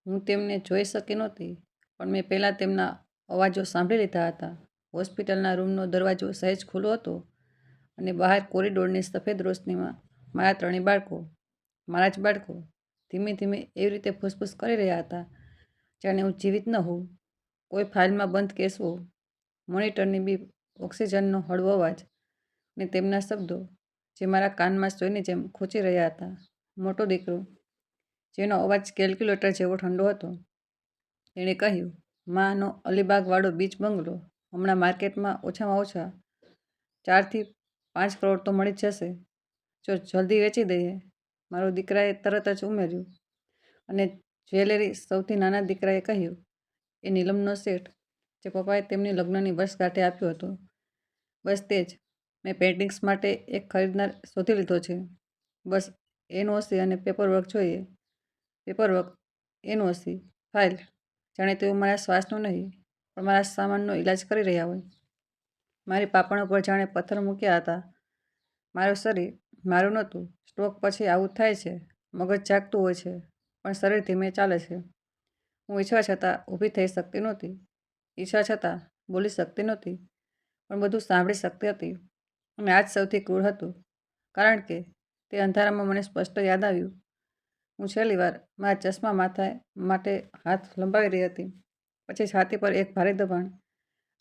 હું તેમને જોઈ શકી નહોતી, પણ મેં પહેલાં તેમના અવાજો સાંભળી લીધા હતા. હોસ્પિટલના રૂમનો દરવાજો સહેજ ખુલ્લો હતો અને બહાર કોરિડોરની સફેદ રોશનીમાં મારા ત્રણેય બાળકો, મારા જ બાળકો, ધીમે ધીમે એવી રીતે ફૂસફૂસ કરી રહ્યા હતા જાણે હું જીવિત ન હોઉં. કોઈ ફાઇલમાં બંધ કેસ હોઉં. મોનિટરની બીપ, ઓક્સિજનનો હળવો અવાજ અને તેમના શબ્દો જે મારા કાનમાં સોયની જેમ ખૂંચી રહ્યા હતા. મોટો દીકરો, જેનો અવાજ કેલ્ક્યુલેટર જેવો ઠંડો હતો, તેણે કહ્યું, "માનો અલીબાગવાળો બીચ બંગલો હમણાં માર્કેટમાં ઓછામાં ઓછા 4 થી 5 કરોડ તો મળી જશે જો જલ્દી વેચી દઈએ." મારો દીકરાએ તરત જ ઉમેર્યું. અને જ્વેલરી સૌથી નાના દીકરાએ કહ્યું, "એ નીલમનો સેટ જે પપ્પાએ તેમની લગ્નની વર્ષગાંઠે આપ્યો હતો, બસ તે જ. મેં પેઇન્ટિંગ્સ માટે એક ખરીદનાર શોધી લીધો છે. બસ એનઓસી અને પેપરવર્ક જોઈએ." પેપરવર્ક, એનઓસી, ફાઇલ, જાણે તેઓ મારા શ્વાસનો નહીં પણ મારા સામાનનો ઈલાજ કરી રહ્યા હોય. મારી પાપણો પર જાણે પથ્થર મૂક્યા હતા. મારું શરીર મારું નહોતું. સ્ટ્રોક પછી આવું થાય છે. મગજ જાગતું હોય છે પણ શરીર ધીમે ચાલે છે. હું ઈચ્છવા છતાં ઊભી થઈ શકતી નહોતી, ઈચ્છવા છતાં બોલી શકતી નહોતી, પણ બધું સાંભળી શકતી હતી. અને આ જ સૌથી ક્રૂર હતું, કારણ કે તે અંધારામાં મને સ્પષ્ટ યાદ આવ્યું. હું છેલ્લી વાર મારા ચશ્મા માથા માટે હાથ લંબાવી રહી હતી. પછી છાતી પર એક ભારે દબાણ.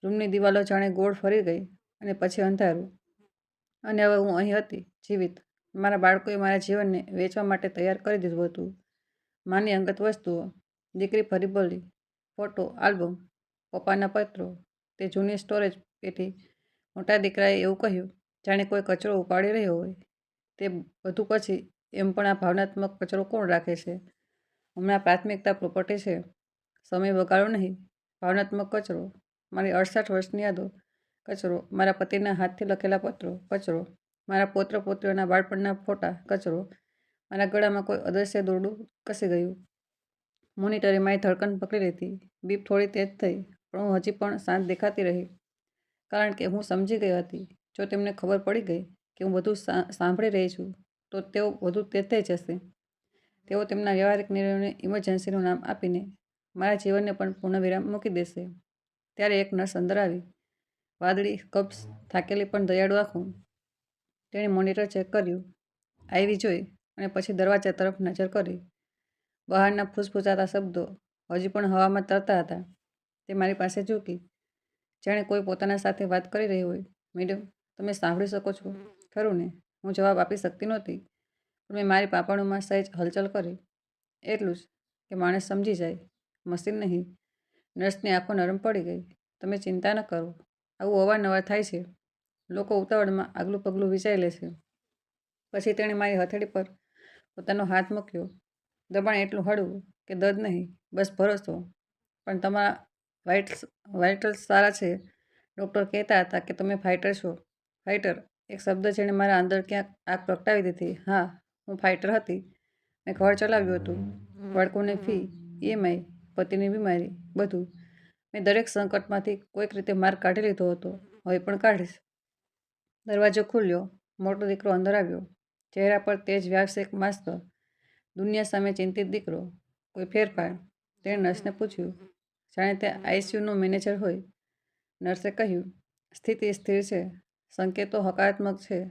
રૂમની દિવાલો જાણે ગોળ ફરી ગઈ અને પછી અંધારું. અને હવે હું અહીં હતી, જીવિત. મારા બાળકોએ મારા જીવનને વેચવા માટે તૈયાર કરી દીધું હતું. માની અંગત વસ્તુઓ, દીકરી ફરી બોલી, ફોટો આલ્બમ, પપ્પાના પત્રો, તે જૂની સ્ટોરેજ પેટી. મોટા દીકરાએ એવું કહ્યું જાણે કોઈ કચરો ઉપાડી રહ્યો હોય, "તે બધું પછી એમ પણ આ ભાવનાત્મક કચરો કોણ રાખે છે? હમણાં પ્રાથમિકતા પ્રોપર્ટી છે. સમય બગાડો નહીં." ભાવનાત્મક કચરો, મારી 68 વર્ષની યાદો, કચરો. મારા પતિના હાથથી લખેલા પત્રો, કચરો. મારા પૌત્ર પૌત્રીઓના બાળપણના ફોટા, કચરો. મારા ગળામાં કોઈ અદૃશ્ય દોરડું કસી ગયું. મોનિટરે મારી ધડકન પકડી લીધી. બીપ થોડી તેજ થઈ, પણ હું હજી પણ શાંત દેખાતી રહી, કારણ કે હું સમજી ગઈ હતી, જો તેમને ખબર પડી ગઈ કે હું બધું સાંભળી રહી છું, તો તેઓ વધુ તેજ થઈ જશે. તેઓ તેમના વ્યવહારિક નિર્ણયોને ઇમરજન્સીનું નામ આપીને મારા જીવનને પણ પૂર્ણવિરામ મૂકી દેશે. ત્યારે એક નર્સ અંદર આવી, વાદળી કપ્સ, થાકેલી પણ દયાળુ આંખો. તેણે મોનિટર ચેક કર્યું, આઈવી જોઈ અને પછી દરવાજા તરફ નજર કરી. બહારના ફૂસફૂસાતા શબ્દો હજી પણ હવામાં તરતા હતા. તે મારી પાસે ઝૂકી, જાણે કોઈ પોતાના સાથે વાત કરી રહી હોય. "મેડમ, તમે સાંભળી શકો છો, ખરું ને?" હું જવાબ આપી શકતી નહોતી, પણ મેં મારી પાપણોમાં સહેજ હલચલ કરી. એટલું જ કે માણસ સમજી જાય, મશીન નહીં. નર્સની આંખો નરમ પડી ગઈ. "તમે ચિંતા ન કરો. આવું અવારનવાર થાય છે. લોકો ઉતાવળમાં આગલું પગલું વિચારી લે છે." પછી તેણે મારી હથેળી પર પોતાનો હાથ મૂક્યો. દબાણ એટલું હળવું કે દર્દ નહીં, બસ ભરોસો. "પણ તમારા વાઇટલ્સ સારા છે. ડૉક્ટર કહેતા હતા કે તમે ફાઇટર છો." ફાઇટર, એક શબ્દ જેણે મારા અંદર ક્યાંક આગ પ્રગટાવી દીધી. હા, હું ફાઇટર હતી. મેં ઘર ચલાવ્યું હતું, બાળકોની ફી, ઈએમઆઈ, પતિની બીમારી, બધું. મેં દરેક સંકટમાંથી કોઈક રીતે માર્ગ કાઢી લીધો હતો, હવે પણ કાઢીશ. દરવાજો ખુલ્યો. મોટો દીકરો અંદર આવ્યો. ચહેરા પર તેજ વ્યાવસાયિક માસ્ક. દુનિયા સામે ચિંતિત દીકરો. "કોઈ ફેરફાર?" તેણે નર્સને પૂછ્યું, જાણે તે આઈસીયુનો મેનેજર હોય. નર્સે કહ્યું, "સ્થિતિ સ્થિર છે. સંકેતો હકારાત્મક છે.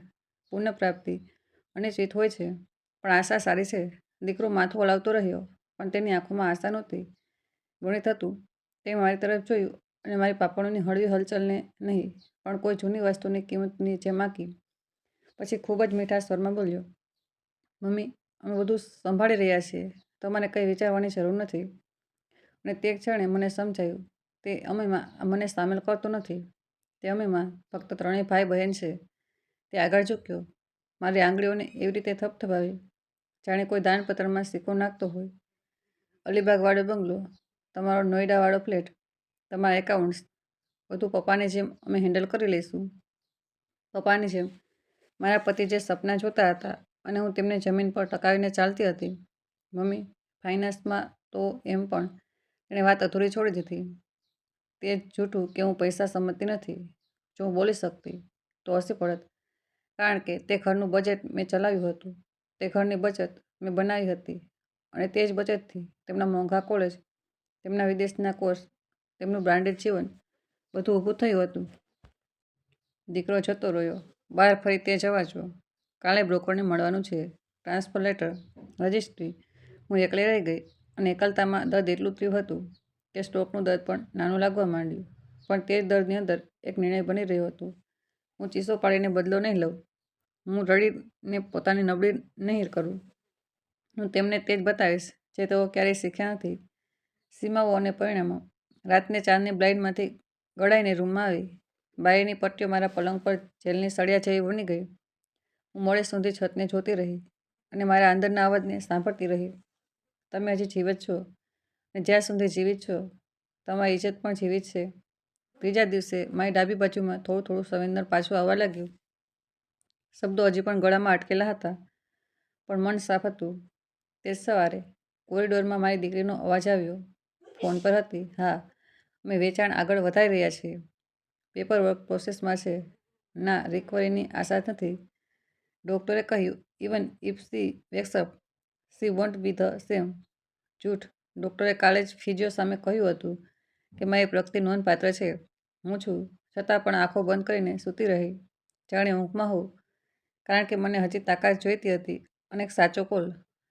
પુનઃપ્રાપ્તિ અનિશ્ચિત હોય છે, પણ આશા સારી છે." દીકરો માથું હલાવતો રહ્યો, પણ તેની આંખોમાં આશા નહોતી. ગણિત હતું. તે મારી તરફ જોયું અને મારી પાપણોની હળવી હલચલને નહીં, પણ કોઈ જૂની વસ્તુની કિંમતની જેમ આંકી. પછી ખૂબ જ મીઠા સ્વરમાં બોલ્યો, "મમ્મી, અમે બધું સંભાળી રહ્યા છીએ. તમારે કંઈ વિચારવાની જરૂર નથી." અને તે ક્ષણે મને સમજાયું, તે અમેમાં મને સામેલ કરતો નથી. તે અમેમાં ફક્ત ત્રણેય ભાઈ બહેન છે. તે આગળ ઝૂક્યો, મારી આંગળીઓને એવી રીતે થપથપાવી, જાણે કોઈ દાનપત્રમાં સિક્કો નાખતો હોય. "અલીબાગવાળો બંગલો, તમારો નોઈડાવાળો ફ્લેટ, તમારા એકાઉન્ટ્સ, બધું પપ્પાની જેમ અમે હેન્ડલ કરી લઈશું." પપ્પાની જેમ. મારા પતિ જે સપના જોતા હતા અને હું તેમને જમીન પર ટકાવીને ચાલતી હતી. "મમ્મી, ફાઇનાન્સમાં તો એમ પણ." તેણે વાત અધૂરી છોડી દીધી. તે જ જૂઠું કે હું પૈસા સમજતી નથી. જો હું બોલી શકતી તો હસી પડત, કારણ કે તે ઘરનું બજેટ મેં ચલાવ્યું હતું. તે ઘરની બચત મેં બનાવી હતી અને તે જ બચતથી તેમના મોંઘા કોલેજ, તેમના વિદેશના કોર્સ, તેમનું બ્રાન્ડેડ જીવન બધું ઊભું થયું હતું. દીકરો જતો રહ્યો. બહાર ફરી તે જવા જો. કાલે બ્રોકરને મળવાનું છે. Transfer letter, registry. હું એકલી રહી ગઈ અને એકલતામાં દર્દ એટલું તીવ્ર હતું કે સ્ટ્રોકનું દર્દ પણ નાનું લાગવા માંડ્યું. પણ તે જ દર્દની અંદર એક નિર્ણય બની રહ્યો હતો. હું ચીસો પાડીને બદલો નહીં લઉં. હું રડીને પોતાની નબળી નહીં કરું. હું તેમને તે જ બતાવીશ જે તેઓ ક્યારેય શીખ્યા નથી. સીમાઓ અને પરિણામો. રાતને ચાંદની બ્લાઇન્ડમાંથી ગળાઈને રૂમમાં આવી. બારીની પટ્ટીઓ મારા પલંગ પર જેલની સળિયા જેવી બની ગઈ. હું મોડે સુધી છતને જોતી રહી અને મારા અંદરના અવાજને સાંભળતી રહી. તમે હજી જીવિત છો અને જ્યાં સુધી જીવિત છો તમારી ઇજ્જત પણ જીવિત છે. ત્રીજા દિવસે મારી ડાબી બાજુમાં થોડું થોડું સંવેદન પાછું આવવા લાગ્યું. શબ્દો હજી પણ ગળામાં અટકેલા હતા, પણ મન સાફ હતું. તે સવારે કોરિડોરમાં મારી દીકરીનો અવાજ આવ્યો. ફોન પર હતી. હા, અમે વેચાણ આગળ વધારી રહ્યા છીએ. પેપર વર્ક પ્રોસેસમાં છે. ના, રિકવરીની આશા નથી. ડૉક્ટરે કહ્યું, even if she wakes up, she won't be the same. જૂઠ. ડૉક્ટરે કાલે જ ફિઝિયો સામે કહ્યું હતું કે મારી પ્રગતિ નોંધપાત્ર છે. હું છું, છતાં પણ આંખો બંધ કરીને સૂતી રહી, જાણે ઊંઘમાં હોઉં. કારણ કે મને હજી તાકાત જોઈતી હતી અને એક સાચો કોલ.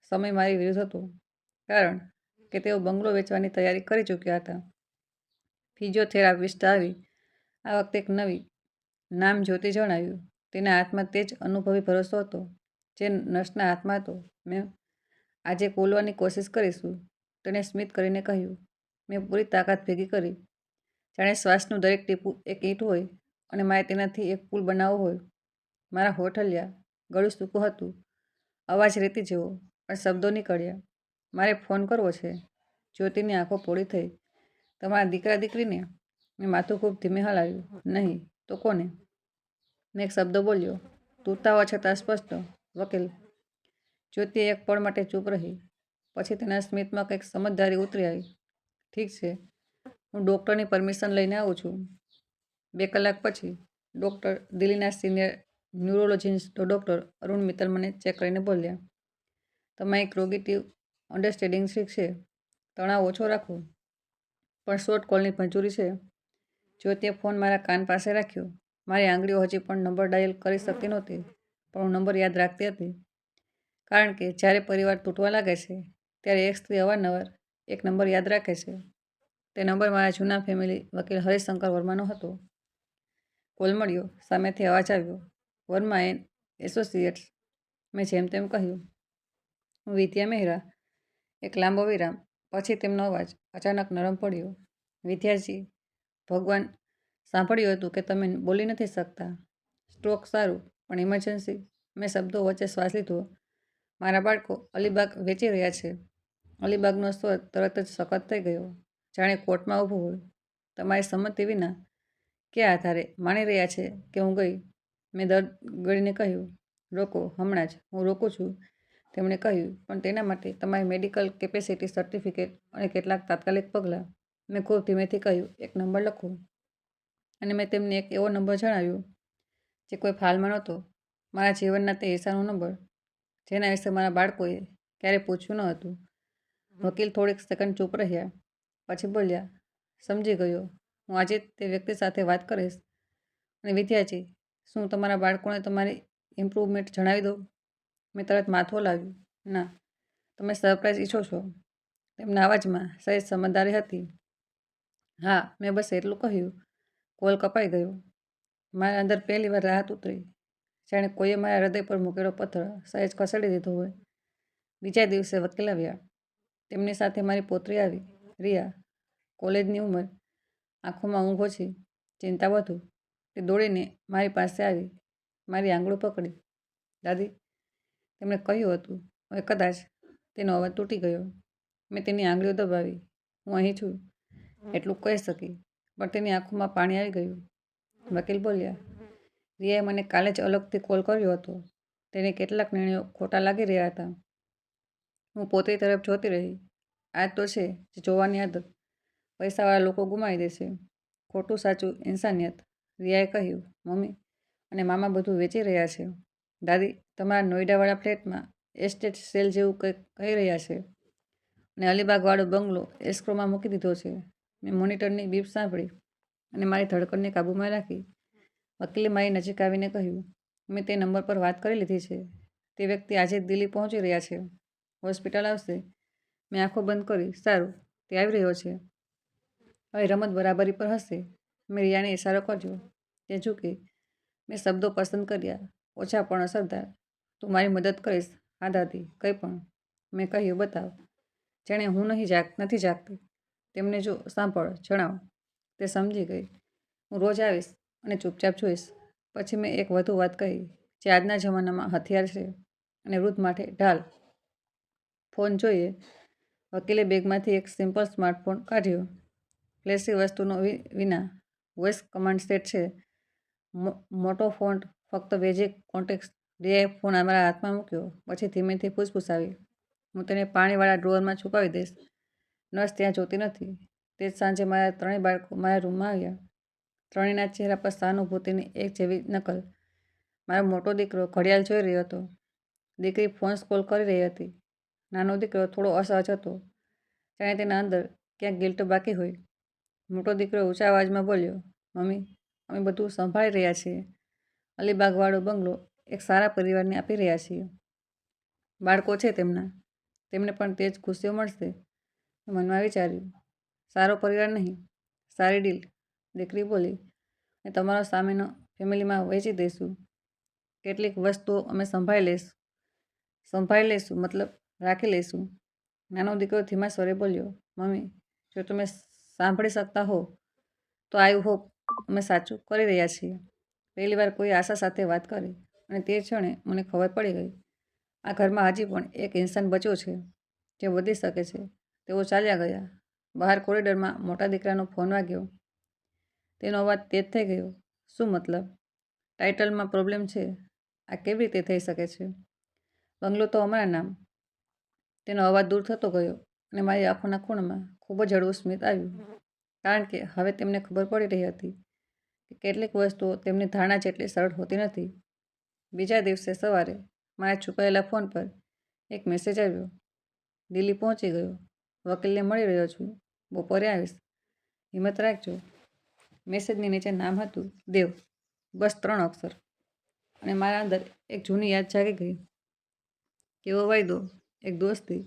સમય મારી વિરુદ્ધ હતો. કારણ કે તેઓ બંગલો વેચવાની તૈયારી કરી ચૂક્યા હતા. ફિઝિયોથેરાપિસ્ટ આવી. આ વખતે એક નવી, નામ જ્યોતિ જણાવ્યું. તેના હાથમાં તે જ અનુભવી ભરોસો હતો જે નર્સના હાથમાં હતો. મેં આજે બોલવાની કોશિશ કરીશું, તેણે સ્મિત કરીને કહ્યું. મેં પૂરી તાકાત ભેગી કરી, જાણે શ્વાસનું દરેક ટીપું એક ઈંટ હોય અને મારે તેનાથી એક પુલ બનાવવો હોય. મારા હોઠ હલ્યા, ગળું સૂકું હતું, અવાજ રેતી જેવો, પણ શબ્દો નીકળ્યા. મારે ફોન કરવો છે. જ્યોતિની આંખો પોળી થઈ. તમારા દીકરા દીકરીને? મેં માથું ખૂબ ધીમે હલાવ્યું. નહીં તો કોને? મેં એક શબ્દ બોલ્યો, તૂટતા હોવા છતાં સ્પષ્ટ. વકીલ. જ્યોતિ એક પળ માટે ચૂપ રહી. પછી તેના સ્મિતમાં કંઈક સમજદારી ઉતરી આવી. ઠીક છે, હું ડૉક્ટરની પરમિશન લઈને આવું છું. 2 કલાક પછી ડૉક્ટર, દિલ્હીના senior neurologist doctor Arun Mittal મને ચેક કરીને બોલ્યા. તમારી કોગ્નિટિવ અન્ડરસ્ટેન્ડિંગ ઠીક છે. તણાવ ઓછો રાખો. પણ શોર્ટ કોલની મંજૂરી છે. જ્યોતિએ ફોન મારા કાન પાસે રાખ્યો. મારી આંગળીઓ હજી પણ નંબર ડાયલ કરી શકતી નહોતી, પણ હું નંબર યાદ રાખતી હતી. કારણ કે જ્યારે પરિવાર તૂટવા લાગે છે ત્યારે એક સ્ત્રી અવારનવાર એક નંબર યાદ રાખે છે. તે નંબર મારા જૂના ફેમિલી વકીલ હરિશંકર વર્માનો હતો. કોલ મળ્યો. સામેથી અવાજ આવ્યો. Verma and associates. મેં જેમ તેમ કહ્યું, હું વિદ્યા મહેરા. એક લાંબો વિરામ. પછી તેમનો અવાજ અચાનક નરમ પડ્યો. વિદ્યાજી, ભગવાન, સાંભળ્યું હતું કે તમે બોલી નથી શકતા. સ્ટ્રોક સારું, પણ ઇમરજન્સી. મેં શબ્દો વચ્ચે શ્વાસ લીધો. મારા બાળકો અલીબાગ વેચી રહ્યા છે. અલીબાગનો સ્વર તરત જ સખત થઈ ગયો, જાણે કોર્ટમાં ઊભું હોય. તમારી સંમતિ વિના? કયા આધારે માની રહ્યા છે કે હું ગઈ? મેં દર્દ ગળીને કહ્યું. રોકો, હમણાં જ. હું રોકું છું, તેમણે કહ્યું, પણ તેના માટે તમારી મેડિકલ કેપેસિટી સર્ટિફિકેટ અને કેટલાક તાત્કાલિક પગલાં. મેં ખૂબ ધીમેથી કહ્યું, એક નંબર લખો. અને મેં તેમને એક એવો નંબર જણાવ્યો જે કોઈ ફાઇલમાં નહોતો. મારા જીવનના તે હિસ્સાનો નંબર જેના વિશે મારા બાળકોએ ક્યારેય પૂછ્યું ન હતું. વકીલ થોડીક સેકન્ડ ચૂપ રહ્યા. પછી બોલ્યા, સમજી ગયો. હું આજે જ તે વ્યક્તિ સાથે વાત કરીશ. અને વિદ્યાજી, શું તમારા બાળકોને તમારી ઇમ્પ્રુવમેન્ટ જણાવી દઉં? મેં તરત માથું હલાવ્યું. ના. તમે સરપ્રાઈઝ ઈચ્છો છો? તેમના અવાજમાં સહેજ સમજદારી હતી. હા, મેં બસ એટલું કહ્યું. કોલ કપાઈ ગયો. મારા અંદર પહેલીવાર રાહત ઉતરી, જાણે કોઈએ મારા હૃદય પર મૂકેલો પથ્થર સહેજ ખસેડી દીધો હોય. બીજા દિવસે વકીલ આવ્યા. તેમની સાથે મારી પૌત્રી આવી, રિયા. કોલેજની ઉંમર, આંખોમાં ઊંઘ ઓછી, ચિંતા વધુ. તે દોડીને મારી પાસે આવી, મારી આંગળું પકડી. દાદી, તેમણે કહ્યું હતું. હવે કદાચ તેનો અવાજ તૂટી ગયો. મેં તેની આંગળીઓ દબાવી. હું અહીં છું, એટલું કહી શકી, પણ તેની આંખોમાં પાણી આવી ગયું. વકીલ બોલ્યા, રિયાએ મને કાલે જ અલગથી કોલ કર્યો હતો. તેને કેટલાક નિર્ણયો ખોટા લાગી રહ્યા હતા. હું પોતે તરફ જોતી રહી. આ તો છે જે જોવાની આદત પૈસાવાળા લોકો ગુમાવી દે છે. ખોટું સાચું ઇન્સાનિયત. રિયાએ કહ્યું, મમ્મી અને મામા બધું વેચી રહ્યા છે. દાદી, તમારા નોઈડાવાળા ફ્લેટમાં એસ્ટેટ સેલ જેવું કંઈક કહી રહ્યા છે. અને અલીબાગવાળો બંગલો એસ્ક્રોમાં મૂકી દીધો છે. મેં મોનિટરની બીપ સાંભળી અને મારી ધડકણને કાબૂમાં રાખી. વકીલે મારી નજીક આવીને કહ્યું, મેં તે નંબર પર વાત કરી લીધી છે. તે વ્યક્તિ આજે જ દિલ્હી પહોંચી રહ્યા છે. હોસ્પિટલ આવશે. મેં આંખો બંધ કરી. સારું, તે આવી રહ્યો છે. હવે રમત બરાબરી પર હશે. મેં રિયાને ઇશારો કર્યો. તે ઝૂકી. મેં શબ્દો પસંદ કર્યા. ઓછા પણ અસરદાર. તું મારી મદદ કરીશ? હા દાદી, કંઈ પણ. મેં કહ્યું, બતાવ. જાણે હું નથી જાગતી. તેમને જો સાંભળ, જણાવ. તે સમજી ગઈ. હું રોજ આવીશ અને ચૂપચાપ જોઈશ. પછી મેં એક વધુ વાત કહી, જે આજના જમાનામાં હથિયાર છે અને વૃદ્ધ માટે ઢાલ. ફોન જોઈએ. વકીલે બેગમાંથી એક સિમ્પલ સ્માર્ટફોન કાઢ્યો. ફ્લેશી વસ્તુનો વિના વોઇસ કમાન્ડ સેટ છે. મોટો ફોન્ટ, ફક્ત બેઝિક કોન્ટેક્ટ. રિયાએ ફોન અમારા હાથમાં મૂક્યો. પછી ધીમેથી ફૂસફૂસાવી, હું તેને પાણીવાળા ડ્રોવરમાં છુપાવી દઈશ. નર્સ ત્યાં જોતી નથી. તે જ સાંજે મારા 3 બાળકો મારા રૂમમાં આવ્યા. ત્રણેયના ચહેરા પર સહાનુભૂતિની એક જેવી નકલ. મારો મોટો દીકરો ઘડિયાળ જોઈ રહ્યો હતો. દીકરી ફોન સ્ક્રોલ કરી રહી હતી. નાનો દીકરો થોડો અસહજ હતો, જાણે તેના અંદર ક્યાંક ગિલ્ટ બાકી હોય. મોટો દીકરો ઊંચા અવાજમાં બોલ્યો, મમ્મી, અમે બધું સંભાળી રહ્યા છીએ. અલીબાગવાળો બંગલો એક સારા પરિવારને આપી રહ્યા છીએ. બાળકો છે તેમને પણ તે જ ખુશીઓ મળશે. મનમાં વિચાર્યું, સારો પરિવાર નહીં, સારી ડીલ. દીકરી બોલી, અને તમારો સામેનો ફેમિલીમાં વહેંચી દઈશું. કેટલીક વસ્તુઓ અમે સંભાળી લઈશું, મતલબ રાખી લઈશું. નાનો દીકરો ધીમા સ્વરે બોલ્યો, મમ્મી, જો તમે સાંભળી શકતા હો તો આઈ હોપ અમે સાચું કરી રહ્યા છીએ. પહેલી વાર કોઈ આશા સાથે વાત કરી અને તે ક્ષણે મને ખબર પડી ગઈ, આ ઘરમાં હજી પણ એક ઇન્સાન બચ્યો છે જે વધી શકે છે. તેઓ ચાલ્યા ગયા. બહાર કોરિડોરમાં મોટા દીકરાનો ફોન વાગ્યો. તેનો અવાજ તેજ થઈ ગયો. શું મતલબ? ટાઇટલમાં પ્રોબ્લેમ છે. આ કેવી રીતે થઈ શકે છે? બંગલો તો અમારા નામ. તેનો અવાજ દૂર થતો ગયો અને મારી આંખોના ખૂણમાં ખૂબ જ હળવું સ્મિત આવ્યું. કારણ કે હવે તેમને ખબર પડી રહી હતી કે કેટલીક વસ્તુઓ તેમની ધારણા જેટલી સરળ હોતી નથી. બીજા દિવસે સવારે મારા છુપાયેલા ફોન પર એક મેસેજ આવ્યો. દિલ્હી પહોંચી ગયો. વકીલને મળી રહ્યો છું. બપોરે આવીશ. હિંમત રાખજો. મેસેજની નીચે નામ હતું દેવ. બસ 3 અક્ષર. અને મારા અંદર એક જૂની યાદ જાગી ગઈ. કેવો વાયદો, એક દોસ્તી,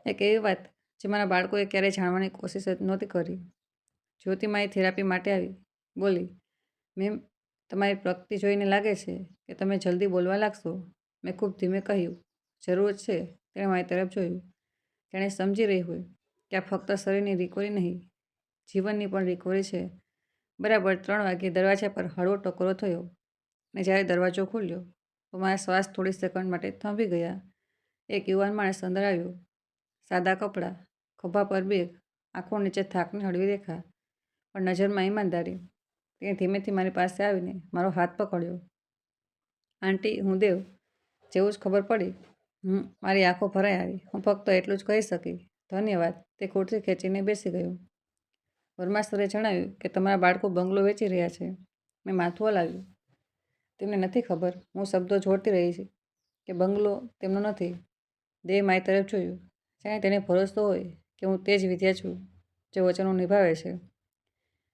એક એવી વાત જે મારા બાળકોએ ક્યારેય જાણવાની કોશિશ જ નહોતી કરી. જ્યોતિ મારી થેરાપી માટે આવી. બોલી, મેમ, તમારી પ્રગતિ જોઈને લાગે છે કે તમે જલ્દી બોલવા લાગશો. મેં ખૂબ ધીમે કહ્યું, જરૂર છે. તેણે મારી તરફ જોયું. તેણે સમજી રહી હોય કે આ ફક્ત શરીરની રિકવરી નહીં, જીવનની પણ રિકવરી છે. બરાબર 3 વાગ્યે દરવાજા પર હળવો ટકોરો થયો અને જ્યારે દરવાજો ખુલ્યો તો મારા શ્વાસ થોડી સેકન્ડ માટે થંભી ગયા. એક યુવાન માણસ અંદર આવ્યો. સાદા કપડાં, ખભા પર બેગ, આંખો નીચે થાકની હળવી રેખા, પણ નજરમાં ઈમાનદારી. તેણે ધીમેથી મારી પાસે આવીને મારો હાથ પકડ્યો. આંટી, હું દેવ. જેવું જ ખબર પડી, મારી આંખો ભરાઈ આવી. હું ફક્ત એટલું જ કહી શકી, ધન્યવાદ. તે ખુરશી ખેંચીને બેસી ગયો. વર્મા સરે જણાવ્યું કે તમારા બાળકો બંગલો વેચી રહ્યા છે. મેં માથું હલાવ્યું. તેમને નથી ખબર. હું શબ્દો જોડતી રહી છે કે બંગલો તેમનો નથી. દેવે મારી તરફ જોયું, જાણે તેને ભરોસો હોય કે હું તે જ વિદ્યા છું જે વચનો નિભાવે છે.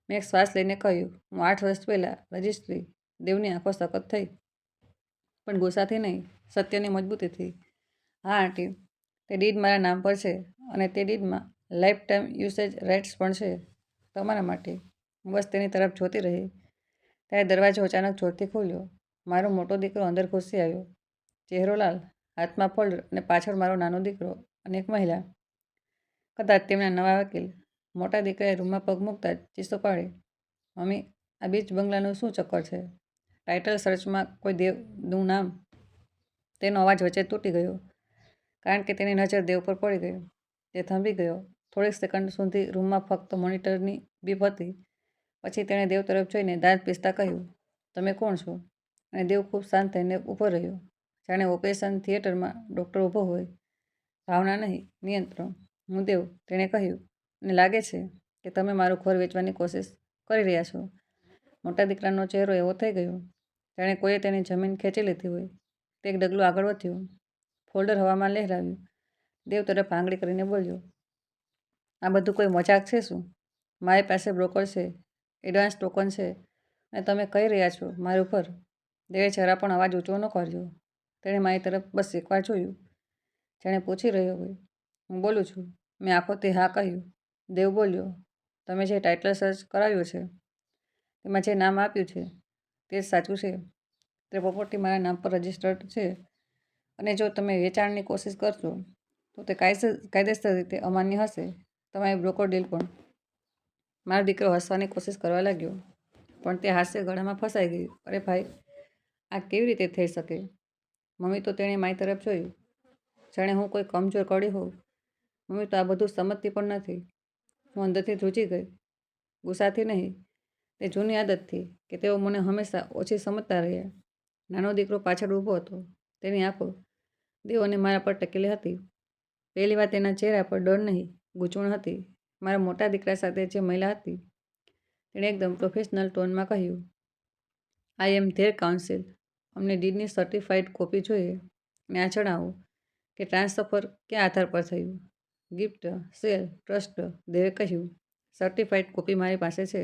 મેં એક શ્વાસ લઈને કહ્યું, હું 8 વર્ષ પહેલાં રજિસ્ટ્રી. દેવની આંખો સખત થઈ, પણ ગુસ્સાથી નહીં, સત્યની મજબૂતીથી. હા આંટી, તે ડીડ મારા નામ પર છે અને તે ડીડમાં લાઈફ ટાઈમ યુસેજ રાઇટ્સ પણ છે તમારા માટે. હું બસ તેની તરફ જોતી રહી. ત્યારે દરવાજો અચાનક જોરથી ખુલ્યો. મારો મોટો દીકરો અંદર ઘૂસી આવ્યો. ચહેરો લાલ, હાથમાં ફોલ્ડર અને પાછળ મારો નાનો દીકરો અને એક મહિલા. કદાચ તેમના નવા વકીલ. મોટા દીકરાએ રૂમમાં પગ મૂકતા જ ચીસો પાડી, મમ્મી, આ બીચ બંગલાનું શું ચક્કર છે? ટાઇટલ સર્ચમાં કોઈ દેવનું નામ. તેનો અવાજ વચ્ચે તૂટી ગયો કારણ કે તેની નજર દેવ પર પડી ગઈ. તે થંભી ગયો. થોડીક સેકન્ડ સુધી રૂમમાં ફક્ત મોનિટરની બીપ હતી. પછી તેણે દેવ તરફ જોઈને દાંત પીસતા કહ્યું, તમે કોણ છો? અને દેવ ખૂબ શાંત થઈને ઊભો રહ્યો, જાણે ઓપરેશન થિયેટરમાં ડૉક્ટર ઊભો હોય. ભાવના નહીં, નિયંત્રણ. હું દેવ, તેણે કહ્યું, અને લાગે છે કે તમે મારું ઘર વેચવાની કોશિશ કરી રહ્યા છો. મોટા દીકરાનો ચહેરો એવો થઈ ગયો જાણે કોઈએ તેની જમીન ખેંચી લીધી હોય. તે એક ડગલું આગળ વધ્યો. ફોલ્ડર હવામાં લહેરાવ્યું. દેવ તરફ આંગળી કરીને બોલ્યો, આ બધું કોઈ મજાક છે શું? મારી પાસે બ્રોકર છે, એડવાન્સ ટોકન છે, અને તમે કહી રહ્યા છો મારી ઉપર? દેવે જરા પણ અવાજ ઊંચો ન કર્યો. તેણે મારી તરફ બસ એકવાર જોયું, જેણે પૂછી રહ્યો હોય. હું બોલું છું. મેં આંખોથી હા કહ્યું. દેવ બોલ્યો, તમે જે ટાઇટલ સર્ચ કરાવ્યું છે તેમાં જે નામ આપ્યું છે તે જ સાચું છે. તે પ્રોપર્ટી મારા નામ પર રજિસ્ટર્ડ છે, અને જો તમે વેચાણની કોશિશ કરશો તો તે કાયદેસર રીતે અમાન્ય હશે, તમારી બ્રોકર ડીલ પણ. મારો દીકરો હસવાની કોશિશ કરવા લાગ્યો, પણ તે હાસ્ય ગળામાં ફસાઈ ગયું. અરે ભાઈ, આ કેવી રીતે થઈ શકે? મમ્મી તો તેણે મારી તરફ જોયું, જાણે હું કોઈ કમજોર કડી હોઉં. મમ્મી તો આ બધું સમજતી પણ નથી. હું અંદરથી ધ્રુજી ગઈ. ગુસ્સાથી નહીં, તે જૂની આદતથી કે તેઓ મને હંમેશા ઓછી સમજતા રહ્યા. નાનો દીકરો પાછળ ઊભો હતો. તેની આંખો દેવ અને મારા પર ટકેલી હતી. પહેલી વાર તેના ચહેરા પર ડર નહીં, ગૂંચવણ હતી. મારા મોટા દીકરા સાથે જે મહિલા હતી તેણે એકદમ પ્રોફેશનલ ટોનમાં કહ્યું, આઈ એમ ધેર કાઉન્સિલ. અમને ડીડની સર્ટિફાઈડ કોપી જોઈએ, અને આ જણાવો કે ટ્રાન્સફર કયા આધાર પર થયું? Gift, cell, trust? દેવે કહ્યું, સર્ટિફાઈડ કોપી મારી પાસે છે,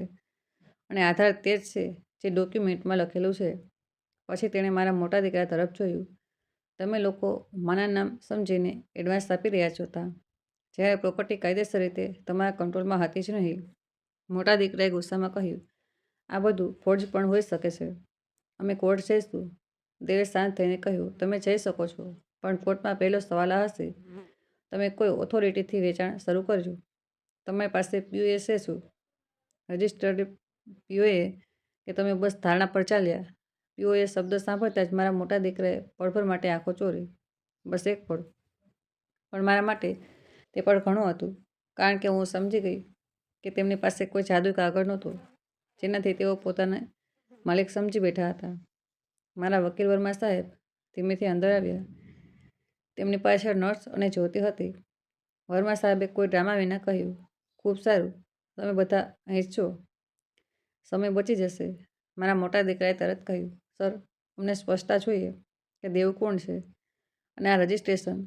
અને આધાર તે જ છે જે ડોક્યુમેન્ટમાં લખેલું છે. પછી તેણે મારા મોટા દીકરા તરફ જોયું. તમે લોકો માના નામ સમજીને એડવાન્સ આપી રહ્યા છો તા, જ્યારે પ્રોપર્ટી કાયદેસર રીતે તમારા કંટ્રોલમાં હતી જ નહીં. મોટા દીકરાએ ગુસ્સામાં કહ્યું, આ બધું ફોર્જ પણ હોઈ શકે છે. અમે કોર્ટ જઈશું. દેવે શાંત થઈને કહ્યું, તમે જઈ શકો છો, પણ કોર્ટમાં પહેલો સવાલ આ હશે, તમે કોઈ ઓથોરિટીથી વેચાણ શરૂ કરજો. તમારી પાસે પીઓએ છે શું? રજિસ્ટર્ડ પીઓએ? કે તમે બસ ધારણા પર ચાલ્યા? પીઓએ શબ્દ સાંભળતા જ મારા મોટા દીકરાએ પળભર માટે આંખો ચોરી. બસ એક પળ. પણ મારા માટે તે પળ ઘણું હતું, કારણ કે હું સમજી ગઈ કે તેમની પાસે કોઈ જાદુઈ કાગળ નહોતો જેનાથી તેઓ પોતાને માલિક સમજી બેઠા હતા. મારા વકીલ વર્મા સાહેબ ધીમેથી અંદર આવ્યા. તેમની પાછળ નર્સ અને જ્યોતિ હતી. વર્મા સાહેબે કોઈ ડ્રામા વિના કહ્યું, ખૂબ સારું, તમે બધા અહીં જ છો. સમય બચી જશે. મારા મોટા દીકરાએ તરત કહ્યું, સર, અમને સ્પષ્ટતા જોઈએ કે દેવ કોણ છે, અને આ રજિસ્ટ્રેશન.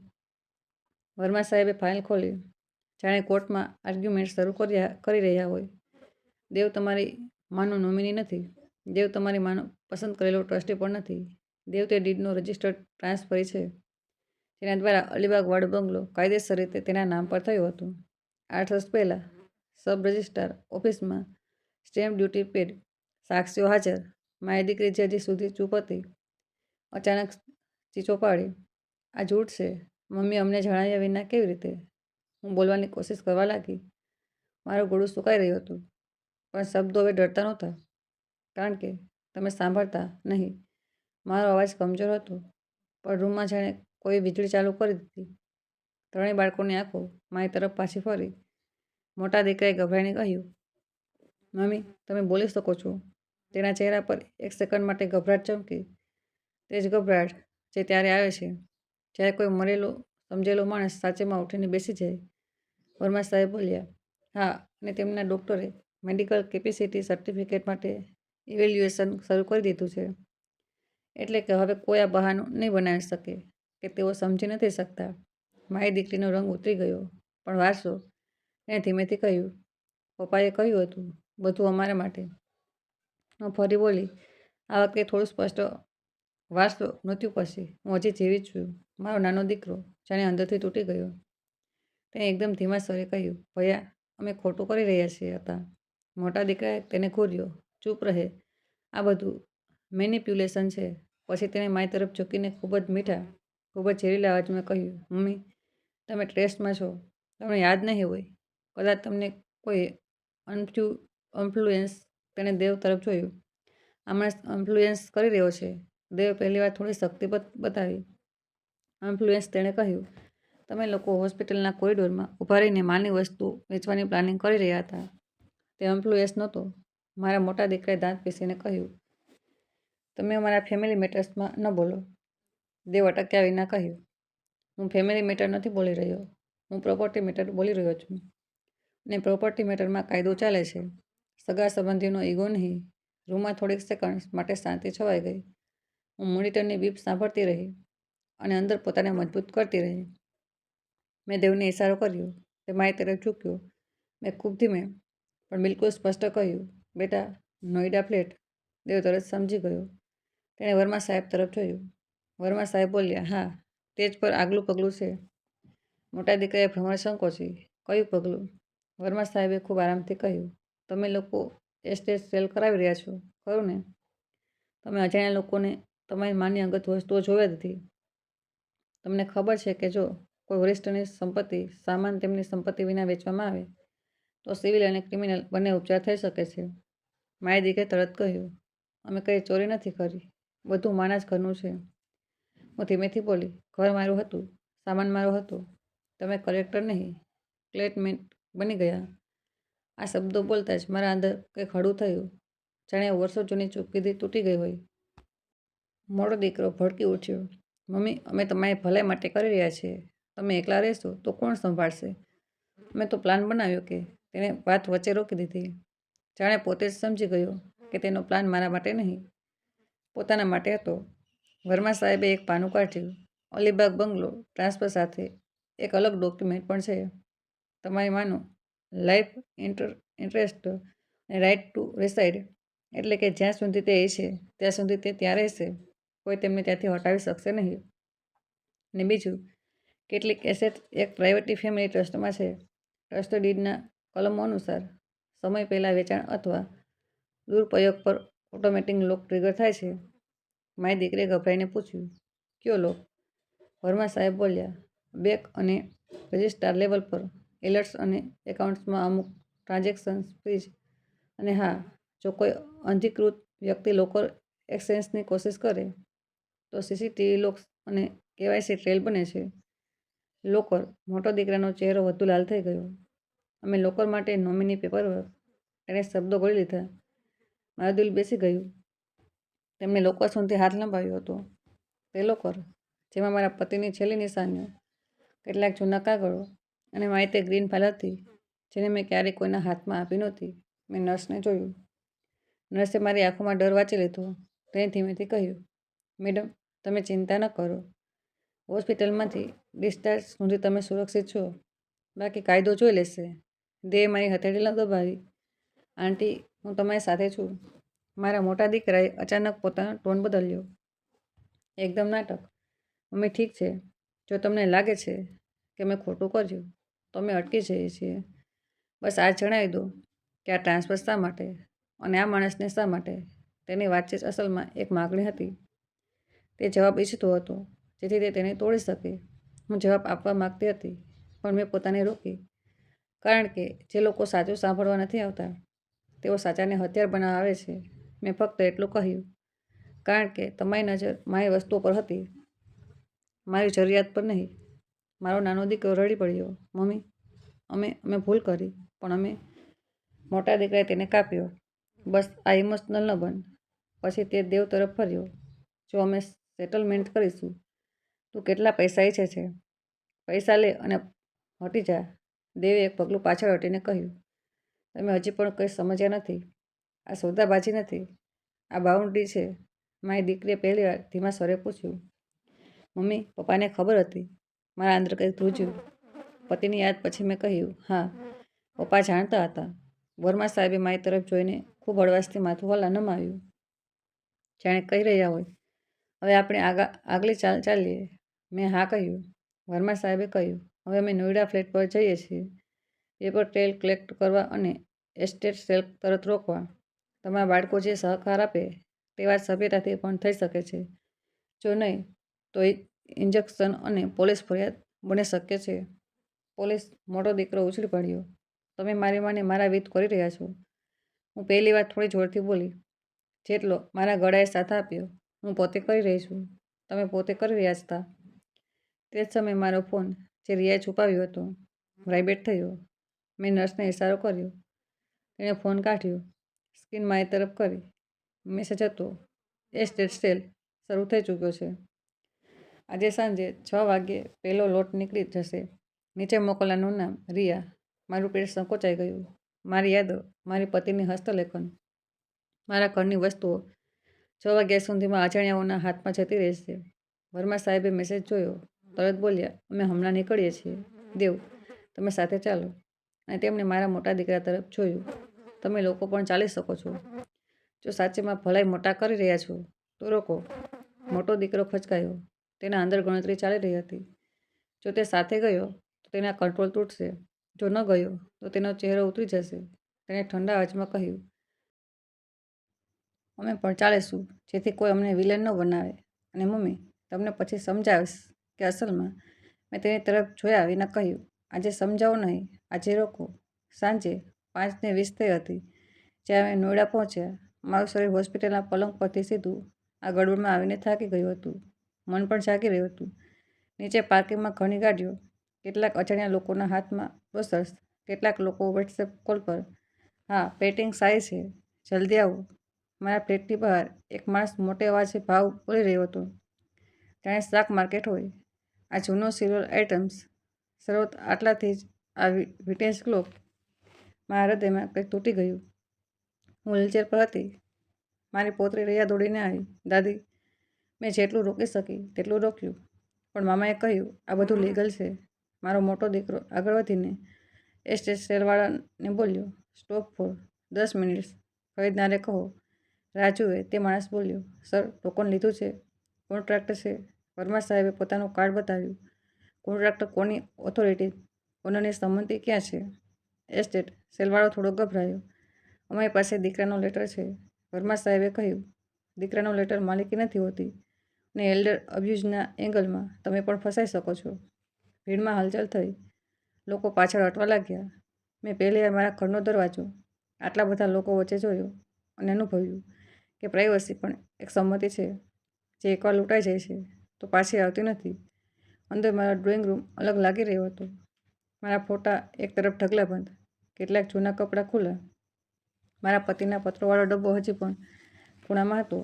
વર્મા સાહેબે ફાઇલ ખોલી, જાણે કોર્ટમાં આર્ગ્યુમેન્ટ શરૂ કરી રહ્યા હોય. દેવ તમારી માનું નોમિની નથી. દેવ તમારી માનો પસંદ કરેલો ટ્રસ્ટી પણ નથી. દેવ તે ડીડનો રજિસ્ટર્ડ ટ્રાન્સફરી છે, જેના દ્વારા અલીબાગ વાડ બંગલો કાયદેસર રીતે તેના નામ પર થયું હતું. 8 વર્ષ પહેલાં સબ રજિસ્ટ્રાર ઓફિસમાં સ્ટેમ્પ ડ્યુટી પેડ, સાક્ષીઓ હાજર. મારી દીકરી જે હજી સુધી ચૂપ હતી, અચાનક ચીચો પાડી, આ જૂઠ છે. મમ્મી, અમને જણાવ્યા વિના કેવી રીતે? હું બોલવાની કોશિશ કરવા લાગી. મારું ગળું સુકાઈ રહ્યું હતું, પણ શબ્દો હવે ડરતા નહોતા, કારણ કે તમે સાંભળતા નહીં. મારો અવાજ કમજોર હતો, પણ રૂમમાં જાણે કોઈ વીજળી ચાલુ કરી દીધી. ત્રણેય બાળકોની આંખો મારી તરફ પાછી ફરી. મોટા દીકરાએ ગભરાઈને કહ્યું, મમ્મી, તમે બોલી શકો છો. તેના ચહેરા પર એક સેકન્ડ માટે ગભરાટ ચમકી. તે જ ગભરાટ જે ત્યારે આવે છે જ્યારે કોઈ મરેલો સમજેલો માણસ સાચેમાં ઉઠીને બેસી જાય. વર્મા સાહેબ બોલ્યા, હા, અને તેમના ડૉક્ટરે મેડિકલ કેપેસિટી સર્ટિફિકેટ માટે ઇવેલ્યુએશન શરૂ કરી દીધું છે. એટલે કે હવે કોઈ આ બહાનું નહીં બનાવી શકે કે તેઓ સમજી નથી શકતા. મારી દીકરીનો રંગ ઉતરી ગયો. પણ વારસો? એણે ધીમેથી કહ્યું, પપ્પાએ કહ્યું હતું, બધું અમારા માટે. હું ફરી બોલી, આ વખતે થોડું સ્પષ્ટ, વારસો મૃત્યુ પછી હું હજી જીવિત છું. મારો નાનો દીકરો જાણે અંદરથી તૂટી ગયો. તેણે એકદમ ધીમા સ્વરે કહ્યું, ભૈયા, અમે ખોટું કરી રહ્યા છીએ હતા. મોટા દીકરાએ તેને ઘૂર્યો, ચૂપ રહે, આ બધું મેનિપ્યુલેશન છે. પછી તેણે મારી તરફ ઝૂકીને ખૂબ જ મીઠા, ખૂબ જ ઝેરીલા અવાજમાં કહ્યું, મમ્મી, તમે ટ્રેસ્ટમાં છો. તમને યાદ નહીં હોય, કદાચ તમને કોઈ ઇન્ફ્લુએન્સ. તેણે દેવ તરફ જોયું. આ માણસ ઇન્ફ્લુએન્સ કરી રહ્યો છે. દેવ પહેલીવાર થોડી શક્તિ બતાવી. ઇન્ફ્લુએન્સ? તેણે કહ્યું, તમે લોકો હોસ્પિટલના કોરિડોરમાં ઊભા રહીને માલની વસ્તુ વેચવાની પ્લાનિંગ કરી રહ્યા હતા. તે ઇન્ફ્લુએન્સ નહોતો. મારા મોટા દીકરાએ દાંત પીસીને કહ્યું, તમે અમારા ફેમિલી મેટર્સમાં ન બોલો. દેવ અટક્યા વિના કહ્યું, હું ફેમિલી મેટર નથી બોલી રહ્યો, હું પ્રોપર્ટી મેટર બોલી રહ્યો છું. અને પ્રોપર્ટી મેટરમાં કાયદો ચાલે છે, સગા સંબંધીઓનો ઈગો નહીં. રૂમમાં થોડીક સેકન્ડ્સ માટે શાંતિ છવાઈ ગઈ. હું મોનિટરની બીપ સાંભળતી રહી અને અંદર પોતાને મજબૂત કરતી રહી. મેં દેવને ઇશારો કર્યો. તે મારી તરફ ઝૂક્યો. મેં ખૂબ ધીમે પણ બિલકુલ સ્પષ્ટ કહ્યું, બેટા, નોઈડા ફ્લેટ. દેવ તરત સમજી ગયો. તેણે વર્મા સાહેબ તરફ જોયું. વર્મા સાહેબ બોલ્યા, હા, તે જ પર આગલું પગલું છે. મોટા દીકરાએ ભ્રમણ સંકોચી. કયું પગલું? વર્મા સાહેબે ખૂબ આરામથી કહ્યું, તમે લોકો એસ્ટેટ સેલ કરાવી રહ્યા છો, ખરું ને? તમે અજાણ્યા લોકોને તમારી માની અંગત વસ્તુઓ જોઈ નથી. તમને ખબર છે કે જો કોઈ વરિષ્ઠની સંપત્તિ સામાન તેમની સંપત્તિ વિના વેચવામાં આવે તો સિવિલ અને ક્રિમિનલ બંને ઉપચાર થઈ શકે છે. મારી દીકરે તરત કહ્યું, અમે કંઈ ચોરી નથી કરી, બધું માના જ ઘરનું છે. હું ધીમેથી બોલી, ઘર મારું હતું, સામાન મારો હતો. તમે કલેક્ટર નહીં, ક્લેટમેન્ટ બની ગયા. આ શબ્દો બોલતા જ મારા અંદર કંઈક હળવું થયું, જાણે વર્ષો જૂની ચૂપકીદી તૂટી ગઈ હોય. મોટો દીકરો ભડકી ઉઠ્યો, મમ્મી, અમે તમારી ભલાઈ માટે કરી રહ્યા છીએ. તમે એકલા રહેશો તો કોણ સંભાળશે? મેં તો પ્લાન બનાવ્યો કે. તેણે વાત વચ્ચે રોકી દીધી. જાણે પોતે જ સમજી ગયો કે તેનો પ્લાન મારા માટે નહીં, પોતાના માટે હતો. વર્મા સાહેબે એક પાનું કાઢ્યું. અલીબાગ બંગલો ટ્રાન્સફર સાથે એક અલગ ડોક્યુમેન્ટ પણ છે. તમારી માનો લાઈફ ઇન્ટરેસ્ટ અને રાઇટ ટુ રિસાઇડ, એટલે કે જ્યાં સુધી તે છે ત્યાં સુધી તે ત્યાં રહેશે. કોઈ તેમને ત્યાંથી હટાવી શકશે નહીં. અને બીજું, કેટલીક એસેટ એક પ્રાઇવેટી ફેમિલી ટ્રસ્ટમાં છે. ટ્રસ્ટ ડીડના કલમો અનુસાર સમય પહેલાં વેચાણ અથવા દુરુપયોગ પર ઓટોમેટિક લોક ટ્રિગર થાય છે. મારી દીકરીએ ગભરાઈને પૂછ્યું, કયો લોક? વર્મા સાહેબ બોલ્યા, બેક અને રજિસ્ટ્રાર લેવલ પર એલર્ટ્સ અને એકાઉન્ટ્સમાં અમુક ટ્રાન્ઝેક્શન્સ ફ્રીજ. અને હા, જો કોઈ અનધિકૃત વ્યક્તિ લોકર એક્સચેન્જની કોશિશ કરે તો સીસીટીવી લોક્સ અને કેવાયસી ટ્રેલ બને છે. લોકર. મોટો દીકરાનો ચહેરો વધુ લાલ થઈ ગયો. અમે લોકર માટે નોમિની પેપરવર્ક. તેણે શબ્દો ગળી લીધા. મારું દિલ બેસી ગયું. તેમણે લોકર સુધી હાથ લંબાવ્યો હતો. તે લોકર જેમાં મારા પતિની છેલ્લી નિશાનીઓ, કેટલાક જૂના કાગળો અને મારી તે ગ્રીન ફાઇલ હતી જેને મેં ક્યારેય કોઈના હાથમાં આપી નહોતી. મેં નર્સને જોયું. નર્સે મારી આંખોમાં ડર વાંચી લીધો. તેણે ધીમેથી કહ્યું, મેડમ, તમે ચિંતા ન કરો. હોસ્પિટલમાંથી ડિસ્ચાર્જ સુધી તમે સુરક્ષિત છો. બાકી કાયદો જોઈ લેશે. દેવે મારી હથેળી ન દબાવી. આંટી, હું તમારી સાથે છું. મારા મોટા દીકરાએ અચાનક પોતાનો ટોન બદલ્યો. એકદમ નાટક. મમ્મી, ઠીક છે. જો તમને લાગે છે કે મેં ખોટું કર્યું તો અમે અટકી જઈએ છીએ. બસ આ જણાવી દો કે આ ટ્રાન્સફર શા માટે અને આ માણસને શા માટે. તેની વાતચીત અસલમાં એક માગણી હતી. તે જવાબ ઈચ્છતો હતો જેથી તે તેને તોડી શકે. હું જવાબ આપવા માગતી હતી પણ મેં પોતાને રોકી. કારણ કે જે લોકો સાચું સાંભળવા નથી આવતા તેઓ સાચાને હથિયાર બનાવવા આવે છે. મેં ફક્ત એટલું કહ્યું, કારણ કે તમારી નજર મારી વસ્તુઓ પર હતી, મારી જરૂરિયાત પર નહીં. મારો નાનો દીકરો રડી પડ્યો, મમ્મી, અમે ભૂલ કરી, પણ અમે. મોટા દીકરાએ તેને કાપ્યો. બસ આ ઇમોશનલ ન બન. પછી તે દેવ તરફ ફર્યો. જો અમે સેટલમેન્ટ કરીશું. તું કેટલા પૈસા ઈચ્છે છે? પૈસા લે અને હટી જા. દેવે એક પગલું પાછળ હટીને કહ્યું, તમે હજી પણ કંઈ સમજ્યા નથી. આ સોદાબાજી નથી, આ બાઉન્ડ્રી છે. મારી દીકરીએ પહેલીવાર ધીમા સ્વરે પૂછ્યું, મમ્મી, પપ્પાને ખબર હતી? મારા અંદર કંઈક ધ્રુજ્યું. પતિની યાદ પછી મેં કહ્યું, હા, પપ્પા જાણતા હતા. વર્મા સાહેબે મારી તરફ જોઈને ખૂબ હળવાશથી માથું નમાવ્યું, જાણે કહી રહ્યા હોય, હવે આપણે આગલી ચાલીએ. મેં હા કહ્યું. વર્મા સાહેબે કહ્યું, હવે અમે નોઈડા ફ્લેટ પર જઈએ છીએ. પેપર ટ્રેલ કલેક્ટ કરવા અને એસ્ટેટ સેલ તરત રોકવા. તમારા બાળકો જે સહકાર આપે તે વાત સભ્યતાથી પણ થઈ શકે છે. જો નહીં તો ઇન્જેક્શન અને પોલીસ ફરિયાદ બને શક્ય છે. પોલીસ? મોટો દીકરો ઉછળી પડ્યો. તમે મારી માને મારા વિરુદ્ધ કરી રહ્યા છો. હું પહેલી વાર થોડી જોરથી બોલી, જેટલો મારા ગળાએ સાથ આપ્યો. હું પોતે કરી રહી છું. તમે પોતે કરી રહ્યા હતા. તે જ સમયે મારો ફોન, જે રિયાએ છુપાવ્યો હતો, વાઇબ્રેટ થયો. મેં નર્સને ઇશારો કર્યો. તેણે ફોન કાઢ્યો, સ્ક્રીન મારી તરફ કરી. મેસેજ હતો, એસ્ટેટ સેલ શરૂ થઈ ચૂક્યો છે. આજે સાંજે 6 વાગ્યે પહેલો લોટ નીકળી જશે. નીચે મોકલનારનું નામ, રિયા. મારું પેટ સંકોચાઈ ગયું. મારી યાદો, મારી પતિની હસ્તલેખન, મારા ઘરની વસ્તુઓ 6 વાગ્યા સુધીમાં અજાણ્યાઓના હાથમાં જતી રહેશે. વર્મા સાહેબે મેસેજ જોયો. તરત બોલ્યા, અમે હમણાં નીકળીએ છીએ. દેવ, તમે સાથે ચાલો. અને તેમણે મારા મોટા દીકરા તરફ જોયું. તમે લોકો પણ ચાલી શકો છો. જો સાચેમાં ભલાઈ મોટા કરી રહ્યા છો તો રોકો. મોટો દીકરો ખચકાયો. તેના અંદર ગણતરી ચાલી રહી હતી. જો તે સાથે ગયો તો તેના કંટ્રોલ તૂટશે. જો ન ગયો તો તેનો ચહેરો ઉતરી જશે. તેણે ઠંડા અવાજમાં કહ્યું, અમે પણ ચાલીશું જેથી કોઈ અમને વિલન ન બનાવે. અને મમ્મી, તમને પછી સમજાવીશ કે અસલમાં મેં તેની તરફ જોયા વિના કહ્યું, આજે સમજાવો નહીં, આજે રોકો. સાંજે 5:20 થઈ હતી જ્યારે અમે નોઈડા પહોંચ્યા. મારું શરીર હોસ્પિટલના પલંગ પરથી સીધું આ ગડબડમાં આવીને થાકી ગયું હતું. મન પણ જાગી રહ્યું હતું. નીચે પાર્કિંગમાં ઘણી ગાડીઓ, કેટલાક અજાણ્યા લોકોના હાથમાં બ્રોશર્સ, કેટલાક લોકો વોટ્સએપ કોલ પર. હા, પેઇન્ટિંગ સારી છે, જલ્દી આવો. મારા ફ્લેટની બહાર એક માણસ મોટે અવાજે ભાવ બોલી રહ્યો હતો, જાણે શાક માર્કેટ હોય. આ જૂનો સિલ્વર આઇટમ્સ. શરૂઆત આટલાથી જ આ વિન્ટેજ ક્લોક. મારા હૃદયમાં કંઈક તૂટી ગયું. હું વ્હીલચેર પર હતી. મારી પૌત્રી રહ્યા દોડીને આવી. દાદી, મેં જેટલું રોકી શકી તેટલું રોક્યું, પણ મામાએ કહ્યું આ બધું લીગલ છે. મારો મોટો દીકરો આગળ વધીને એસ્ટેટ સેલવાળાને બોલ્યો, સ્ટોપ ફોર 10 મિનિટ્સ. ખરીદનારે કહો. રાજુએ તે માણસ બોલ્યો, સર, ટોકન લીધું છે. કોન્ટ્રાક્ટ છે. વર્મા સાહેબે પોતાનું કાર્ડ બતાવ્યું. કોન્ટ્રાક્ટ કોની ઓથોરિટી? ઓનરની સંમતિ ક્યાં છે? એસ્ટેટ સેલવાળો થોડો ગભરાયો. અમારી પાસે દીકરાનો લેટર છે. વર્મા સાહેબે કહ્યું, દીકરાનો લેટર માલિકી નથી હોતી અને એલ્ડર અબ્યુઝના એંગલમાં તમે પણ ફસાઈ શકો છો. ભીડમાં હલચલ થઈ. લોકો પાછળ હટવા લાગ્યા. મેં પહેલીવાર મારા ઘરનો દરવાજો આટલા બધા લોકો વચ્ચે જોયો અને અનુભવ્યું કે પ્રાઇવસી પણ એક સંમતિ છે જે એકવાર લૂંટાઈ જાય છે તો પાછી આવતી નથી. અંદર મારો ડ્રોઈંગ રૂમ અલગ લાગી રહ્યો હતો. મારા ફોટા એક તરફ ઢગલાબંધ, કેટલાક જૂના કપડાં ખુલ્લા. મારા પતિના પત્રોવાળો ડબ્બો હજી પણ ખૂણામાં હતો,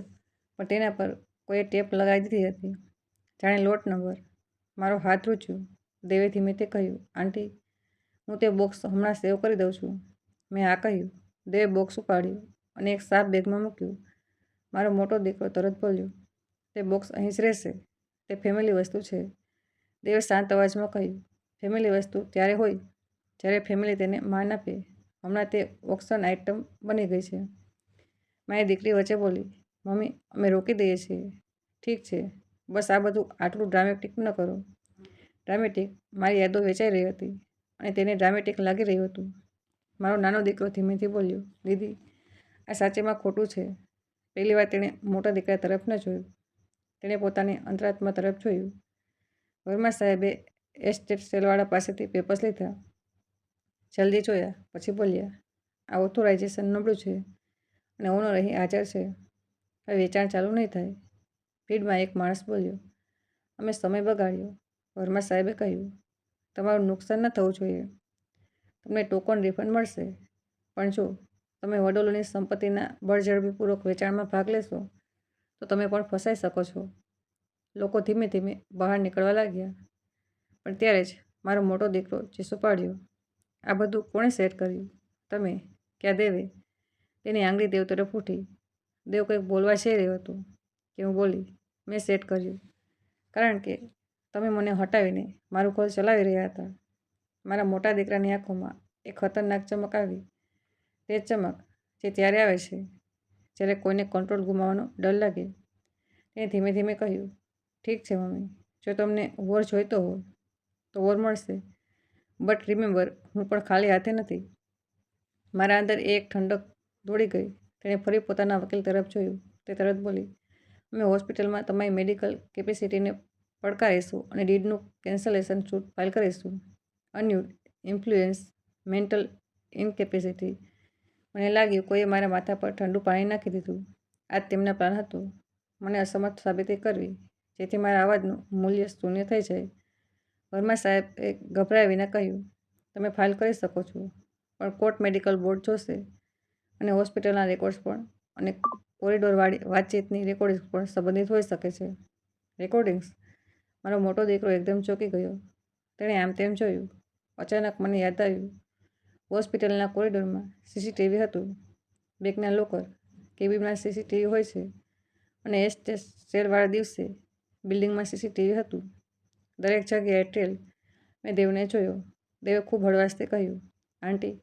પણ તેના પર કોઈએ ટેપ લગાવી દીધી હતી, જાણે લોટ નંબર. મારો હાથ રૂચ્યો. દેવે ધીમેથી કહ્યું, આંટી, હું તે બોક્સ હમણાં સેવ કરી દઉં છું. મેં હા કહ્યું. દેવે બોક્સ ઉપાડ્યું અને એક સાફ બેગમાં મૂક્યું. મારો મોટો દીકરો તરત બોલ્યો, તે બોક્સ અહીં જ રહેશે. તે ફેમિલી વસ્તુ છે. દેવે શાંત અવાજમાં કહ્યું, ફેમિલી વસ્તુ ત્યારે હોય જ્યારે ફેમિલી તેને માન આપે. હમણાં તે ઓક્શન આઇટમ બની ગઈ છે. મારી દીકરી વચ્ચે બોલી, મમ્મી, અમે રોકી દઈએ છીએ. ઠીક છે, બસ આ બધું આટલું ડ્રામેટિક ન કરો. ડ્રામેટિક? મારી યાદો વેચાઈ રહી હતી અને તેને ડ્રામેટિક લાગી રહ્યું હતું. મારો નાનો દીકરો ધીમેથી બોલ્યો, દીદી, આ સાચેમાં ખોટું છે. પહેલીવાર તેણે મોટા દીકરા તરફ ન જોયું. તેણે પોતાની અંતરાત્મા તરફ જોયું. વર્મા સાહેબે એસ્ટેટ સેલવાળા પાસેથી પેપર્સ લીધા, જલ્દી જોયા, પછી બોલ્યા, આ ઓથોરાઇઝેશન નબળું છે અને ઓનર અહીં હાજર છે. હવે વેચાણ ચાલુ નહીં થાય. ભીડમાં એક માણસ બોલ્યો, અમે સમય બગાડ્યો. વર્મા સાહેબે કહ્યું, તમારું નુકસાન ન થવું જોઈએ. તમને ટોકન રિફંડ મળશે, પણ જો તમે વડીલોની સંપત્તિના બળજબરીપૂર્વક વેચાણમાં ભાગ લેશો તો તમે પણ ફસાઈ શકો છો. લોકો ધીમે ધીમે બહાર નીકળવા લાગ્યા. પણ ત્યારે જ મારો મોટો દીકરો ચીસો પાડ્યો, આ બધું કોણે સેટ કર્યું? તમે? ક્યાં દેવે? તેની આંગળી દેવ તરફ ઉઠી. દેવ કંઈક બોલવા જઈ રહ્યો હતો કે હું બોલી, મેં સેટ કર્યું કારણ કે તમે મને હટાવીને મારું ઘર ચલાવી રહ્યા હતા. મારા મોટા દીકરાની આંખોમાં એક ખતરનાક ચમક આવી. તે ચમક જે ત્યારે આવે છે જ્યારે કોઈને કંટ્રોલ ગુમાવવાનો ડર લાગે. તેણે ધીમે ધીમે કહ્યું, ઠીક છે મમ્મી, જો તમને વોર જોઈતો હોય તો વોર મળશે, બટ રિમેમ્બર, હું પણ ખાલી હાથે નથી. મારા અંદર એક ઠંડક દોડી ગઈ. તેણે ફરી પોતાના વકીલ તરફ જોયું. તે તરત બોલી, અમે હોસ્પિટલમાં તમારી મેડિકલ કેપેસિટીને પડકારીશું અને ડીડનું કેન્સલેશન સૂટ ફાઇલ કરીશું. અન્યુડ ઇન્ફ્લુએન્સ, મેન્ટલ ઇનકેપેસિટી. મને લાગ્યું કોઈએ મારા માથા પર ઠંડુ પાણી નાખી દીધું. આ તેમના પ્લાન હતો, મને અસમર્થ સાબિત કરવી જેથી મારા અવાજનું મૂલ્ય શૂન્ય થઈ જાય. વર્મા સાહેબે ગભરાયા વિના કહ્યું, તમે ફાઇલ કરી શકો છો, પણ કોર્ટ મેડિકલ બોર્ડ જોશે અને હોસ્પિટલના રેકોર્ડ્સ પણ, અને કોરિડોરવાળી વાતચીતની રેકોર્ડિંગ્સ પણ સંબંધિત હોઈ શકે છે. રેકોર્ડિંગ્સ? મારો મોટો દીકરો એકદમ ચોંકી ગયો. તેણે આમ તેમ જોયું. અચાનક મને યાદ આવ્યું, હોસ્પિટલના કોરિડોરમાં સીસીટીવી હતું. બેંકના લોકર કેબિનમાં સીસીટીવી હોય છે અને એસ્ટેટ સેલવાળા દિવસે બિલ્ડિંગમાં સીસીટીવી હતું. દરેક જગ્યાએ ટ્રેલ. મેં દેવને જોયો. દેવે ખૂબ હળવાશથી કહ્યું, આંટી,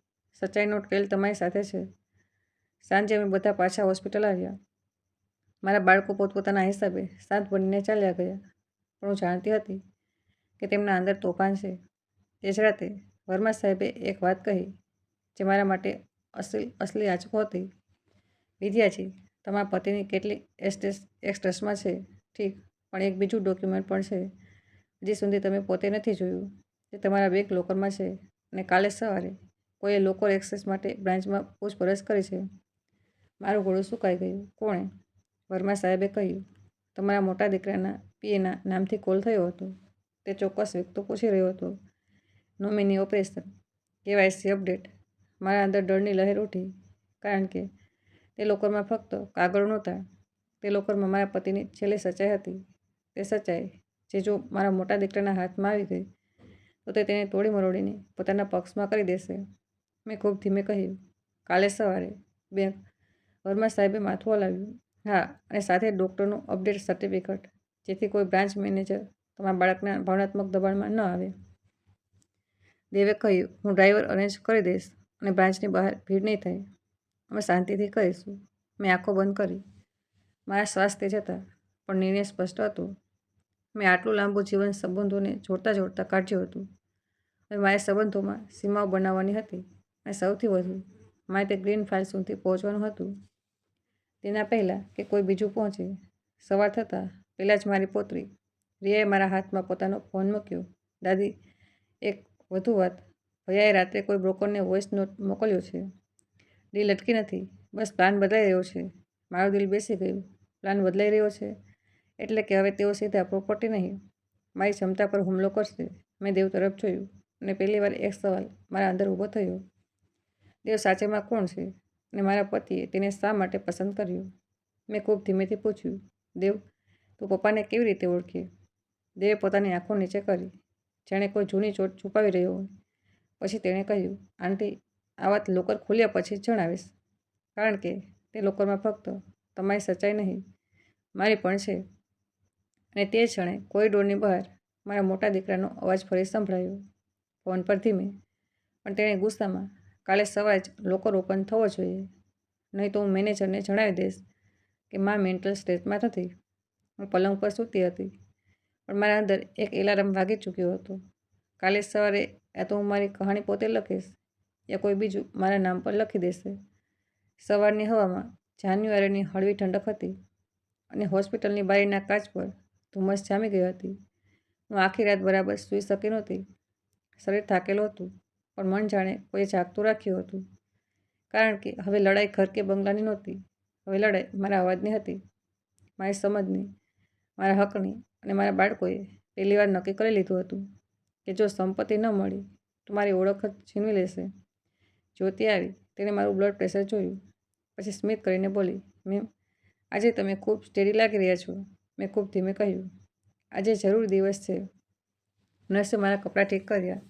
સચ્ચાઈનો ટ્રેલ તમારી સાથે છે. સાંજે અમે બધા પાછા હોસ્પિટલ આવ્યા. મારા બાળકો પોતપોતાના હિસાબે શાંત બનીને ચાલ્યા ગયા, પણ હું જાણતી હતી કે તેમના અંદર તોફાન છે. તે જ રાતે વર્મા સાહેબે એક વાત કહી જે મારા માટે અસલી આંચકો હતી. વિદ્યાજી, તમારા પતિની કેટલી એક્સટ્રેસમાં છે, ઠીક, પણ એક બીજું ડોક્યુમેન્ટ પણ છે. હજી સુધી તમે પોતે નથી જોયું. તે તમારા બેંક લોકરમાં છે અને કાલે સવારે કોઈએ લોકર એક્સેસ માટે બ્રાન્ચમાં પૂછપરછ કરી છે. મારું ગળું સુકાઈ ગયું. કોણે? વર્મા સાહેબે કહ્યું, તમારા મોટા દીકરાના પીએના નામથી કોલ થયો હતો. તે ચોક્કસ વ્યક્તિ પૂછી રહ્યો હતો. Nominee operation, KYC update. મારા અંદર ડરની લહેર ઉઠી, કારણ કે તે લોકરમાં ફક્ત કાગળો નહોતા. તે લોકરમાં મારા પતિની છેલ્લી સચ્ચાઈ હતી. તે સચ્ચાઈ જે જો મારા મોટા દીકરાના હાથમાં આવી ગઈ તો તે તેને તોડી મરોડીને પોતાના પક્ષમાં કરી દેશે. મેં ખૂબ ધીમે કહ્યું, કાલે સવારે બેંક. વર્મા સાહેબે માથું હલાવ્યું. હા, અને સાથે ડૉક્ટરનું અપડેટ સર્ટિફિકેટ, જેથી કોઈ બ્રાન્ચ મેનેજર તમારા બાળકના ભાવનાત્મક દબાણમાં ન આવે. દેવે કહ્યું, હું ડ્રાઈવર અરેન્જ કરી દઈશ અને બ્રાન્ચની બહાર ભીડ નહીં થાય. અમે શાંતિથી કરીશું. મેં આંખો બંધ કરી. મારા શ્વાસ તેજ હતા, પણ નિર્ણય સ્પષ્ટ હતો. મેં આટલું લાંબુ જીવન સંબંધોને જોડતા કાઢ્યું હતું. હવે મારે સંબંધોમાં સીમાઓ બનાવવાની હતી અને સૌથી વધુ મારે તે ગ્રીન ફાઇલ સુધી પહોંચવાનું હતું તેના પહેલાં કે કોઈ બીજું પહોંચે. સવાર થતાં પહેલાં જ મારી પોતરી રિયાએ મારા હાથમાં પોતાનો ફોન મૂક્યો. દાદી, એક વધુ વાત. ભૈયાએ રાત્રે કોઈ બ્રોકરને વોઇસ નોટ મોકલ્યો છે. ડીલ અટકી નથી, બસ પ્લાન બદલાઈ રહ્યો છે. મારું દિલ બેસી ગયું. પ્લાન બદલાઈ રહ્યો છે એટલે કે હવે તેઓ સીધા પ્રોપર્ટી નહીં, મારી ક્ષમતા પર હુમલો કરશે. મેં દેવ તરફ જોયું અને પહેલીવાર એક સવાલ મારા અંદર ઊભો થયો. દેવ સાચેમાં કોણ છે અને મારા પતિએ તેને શા માટે પસંદ કર્યો? મેં ખૂબ ધીમેથી પૂછ્યું, દેવ, તું પપ્પાને કેવી રીતે ઓળખે? દેવે પોતાની આંખો નીચે કરી, જાણે કોઈ જૂની ચોટ છુપાવી રહ્યો હોય. પછી તેણે કહ્યું, આંટી, આ વાત લોકર ખુલ્યા પછી જ જણાવીશ, કારણ કે તે લોકરમાં ફક્ત તમારી સચ્ચાઈ નહીં, મારી પણ છે. અને તે ક્ષણે કોરિડોરની બહાર મારા મોટા દીકરાનો અવાજ ફરી સંભળાયો, ફોન પર ધીમે, પણ તેણે ગુસ્સામાં, કાલે સવારે જ લોકર ઓપન થવો જોઈએ, નહીં તો હું મેનેજરને જણાવી દઈશ કે માં મેન્ટલ સ્ટેટમાં નથી. હું પલંગ પર સૂતી હતી, પણ મારા અંદર એક એલાર્મ વાગી ચૂક્યો હતો. કાલે સવારે યા તો હું મારી કહાણી પોતે લખીશ યા કોઈ બીજું મારા નામ પર લખી દેશે. સવારની હવામાં જાન્યુઆરીની હળવી ઠંડક હતી અને હોસ્પિટલની બારીના કાચ પર ધુમ્મસ જામી ગઈ હતી. હું આખી રાત બરાબર સૂઈ શકી નહોતી. શરીર થાકેલું હતું, પણ મન જાણે કોઈએ જાગતું રાખ્યું હતું, કારણ કે હવે લડાઈ ઘર કે બંગલાની નહોતી. હવે લડાઈ મારા અવાજની હતી, મારી સમજની, મારા હકની. અને મારા બાળકોએ પહેલીવાર નક્કી કરી લીધું હતું કે જો સંપત્તિ ન મળી તો મારી ઓળખ જ છીનવી લેશે. જ્યોતિ આવી. તેણે મારું બ્લડ પ્રેશર જોયું, પછી સ્મિત કરીને બોલી, મેમ, આજે તમે ખૂબ સ્ટેડી લાગી રહ્યા છો. મેં ખૂબ ધીમે કહ્યું, આજે જરૂરી દિવસ છે. નર્સે મારા કપડાં ઠીક કર્યા.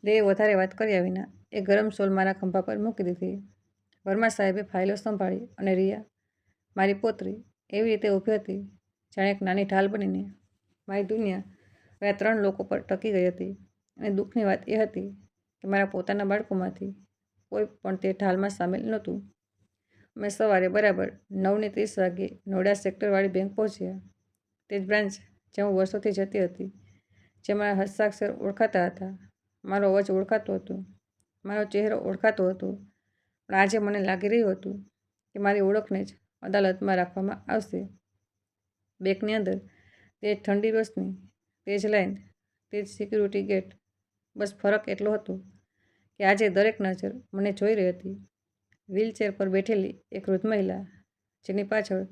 દેવે વધારે વાત કર્યા વિના એક ગરમ શોલ મારા ખંભા પર મૂકી દીધી. વર્મા સાહેબે ફાઇલો સંભાળી અને રિયા, મારી પોતરી, એવી રીતે ઊભી હતી જાણે એક નાની ઢાલ બનીને. મારી દુનિયા હવે આ 3 લોકો પર ટકી ગઈ હતી. અને દુઃખની વાત એ હતી કે મારા પોતાના બાળકોમાંથી કોઈ પણ તે ઢાલમાં સામેલ નહોતું. અમે સવારે બરાબર 9:30 વાગ્યે નોઈડા સેક્ટરવાળી બેંક પહોંચ્યા. તે જ બ્રાન્ચ જ્યાં હું વર્ષોથી જતી હતી, જે મારા હસ્તાક્ષર ઓળખાતા હતા, મારો અવાજ ઓળખાતો હતો, મારો ચહેરો ઓળખાતો હતો. પણ આજે મને લાગી રહ્યું હતું કે મારી ઓળખને જ અદાલતમાં રાખવામાં આવશે. બેંકની અંદર તે જ ઠંડી રોશની, તે જ લાઈન, તે જ સિક્યુરિટી ગેટ. બસ ફરક એટલો હતો કે આજે દરેક નજર મને જોઈ રહી હતી. વ્હીલચેર પર બેઠેલી એક વૃદ્ધ મહિલા, જેની પાછળ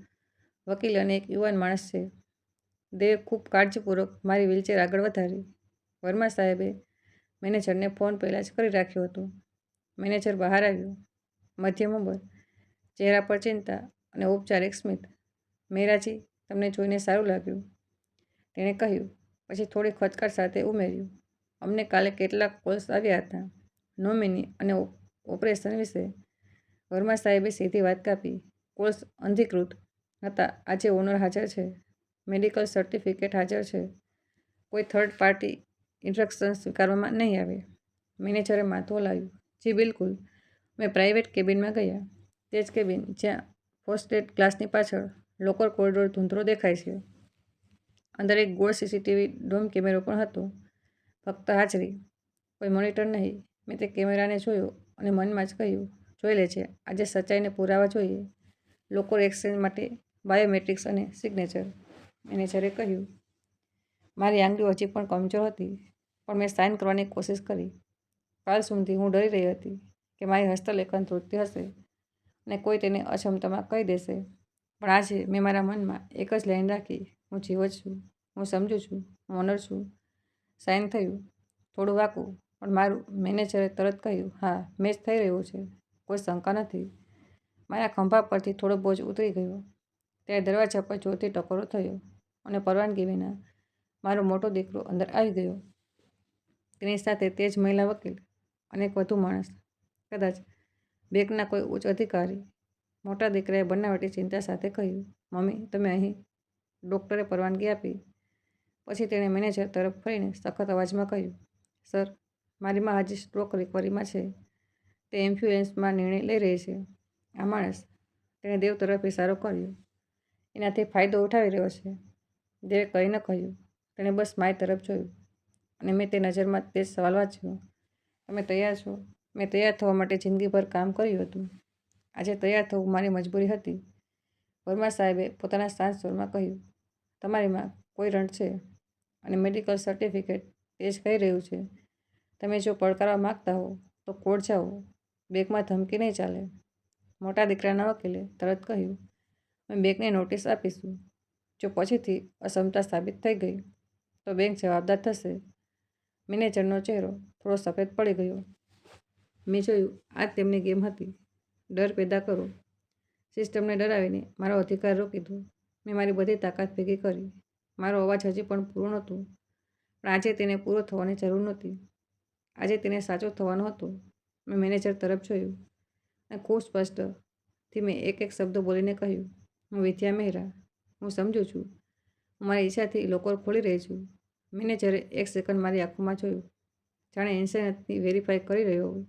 વકીલ અને એક યુવાન માણસ છે. દેવે ખૂબ કાળજીપૂર્વક મારી વ્હીલચેર આગળ વધારી. વર્મા સાહેબે મેનેજરને ફોન પહેલાં જ કરી રાખ્યો હતો. મેનેજર બહાર આવ્યો, મધ્યમ ઉંમર, ચહેરા પર ચિંતા અને ઔપચારિક સ્મિત. મેરાજી, તમને જોઈને સારું લાગ્યું, તેણે કહ્યું. પછી થોડી ખચકાટ સાથે ઉમેર્યું, અમને કાલે કેટલાક કોલ્સ આવ્યા હતા નોમિની અને ઓપરેશન વિશે. વર્મા સાહેબે સીધી વાત કાપી. કોલ્સ અનધિકૃત હતા. આજે ઓનર હાજર છે, મેડિકલ સર્ટિફિકેટ હાજર છે, કોઈ થર્ડ પાર્ટી ઇન્સ્ટ્રક્શન સ્વીકારવામાં નહીં આવે. મેનેજરે માથું હલાવ્યું. જી બિલકુલ. મેં પ્રાઇવેટ કેબિનમાં ગયા. તે જ કેબિન જ્યાં ફર્સ્ટ એડ ક્લાસની પાછળ લોકર કોરિડોર ધૂંધળો દેખાય છે. અંદર એક ગોળ સીસીટીવી ડોમ કેમેરો પણ હતો. ફક્ત હાજરી, કોઈ મોનિટર નહીં. મેં તે કેમેરાને જોયો અને મનમાં જ કહ્યું, જોઈ લે છે, આજે સચ્ચાઈને પુરાવા જોઈએ. લોકર એક્સચેન્જ માટે બાયોમેટ્રિક્સ અને સિગ્નેચર. મેનેજરે કહ્યું. મારી આંગળીઓ હજી પણ કમજોર હતી, પણ મેં સાઇન કરવાની કોશિશ કરી. કાલ સુધી હું ડરી રહી હતી કે મારી હસ્તલેખન ત્રુટિ હશે અને કોઈ તેને અક્ષમતામાં કહી દેશે. પણ આજે મેં મારા મનમાં એક જ લાઈન રાખી, હું જીવત છું, હું સમજુ છું, હું ઓનર છું. સાઇન થયું. થોડું વાંકું, પણ મારું. મેનેજરે તરત કહ્યું, હા, મેચ થઈ રહ્યું છે, કોઈ શંકા નથી. મારા ખંભા પરથી થોડો બોજ ઉતરી ગયો. ત્યારે દરવાજા પર જોરથી ટકોરો થયો અને પરવાનગી વિના મારો મોટો દીકરો અંદર આવી ગયો. તેની સાથે તે જ મહિલા વકીલ અને એક વધુ માણસ, કદાચ બેંકના કોઈ ઉચ્ચ અધિકારી. મોટા દીકરાએ બનાવટી ચિંતા સાથે કહ્યું, મમ્મી, તમે અહીં? ડૉક્ટરે પરવાનગી આપી. પછી તેણે મેનેજર તરફ ફરીને સખત અવાજમાં કહ્યું, સર, મારી માં હજી સ્ટ્રોક રિકવરીમાં છે. તે એમ્બ્યુલન્સમાં નિર્ણય લઈ રહી છે. આ માણસ, તેણે દેવ તરફ ઇશારો કર્યો, એનાથી ફાયદો ઉઠાવી રહ્યો છે. દેવે કંઈ ન કહ્યું. તેણે બસ મારી તરફ જોયું અને મેં તે નજરમાં તે જ સવાલ વાંચ્યો, તમે તૈયાર છો? મેં તૈયાર થવા માટે જિંદગીભર કામ કર્યું હતું. આજે તૈયાર થવું મારી મજબૂરી હતી. વર્મા સાહેબે પોતાના શાંત સ્વરમાં કહ્યું, તમારી માં કોઈ રણછે અને મેડિકલ સર્ટિફિકેટ તે જ કહી રહ્યું છે. તમે જો પડકારવા માગતા હો તો કોર્ટ જાઓ. બેંકમાં ધમકી નહીં ચાલે. મોટા દીકરાના વકીલે તરત કહ્યું, અમે બેંકને નોટિસ આપીશું. જો પછીથી અક્ષમતા સાબિત થઈ ગઈ તો બેંક જવાબદાર થશે. મેનેજરનો ચહેરો થોડો સફેદ પડી ગયો. મેં જોયું, આ તેમની ગેમ હતી. ડર પેદા કરો. સિસ્ટમને ડરાવીને મારો અધિકાર રોકી દો. મેં મારી બધી તાકાત ભેગી કરી. મારો અવાજ હજી પણ પૂરો નહોતો, પણ આજે તેને પૂરો થવાની જરૂર નહોતી. આજે તેને સાચો થવાનો હતો. મેં મેનેજર તરફ જોયું અને ખૂબ સ્પષ્ટથી મેં એક એક શબ્દ બોલીને કહ્યું, હું વિદ્યા મહેરા, હું સમજુ છું. હું મારી ઈચ્છાથી લોકર ખોલી રહી છું. મેનેજરે એક સેકન્ડ મારી આંખોમાં જોયું, જાણે ઇન્સાનિયતની વેરીફાઈ કરી રહ્યો હોય.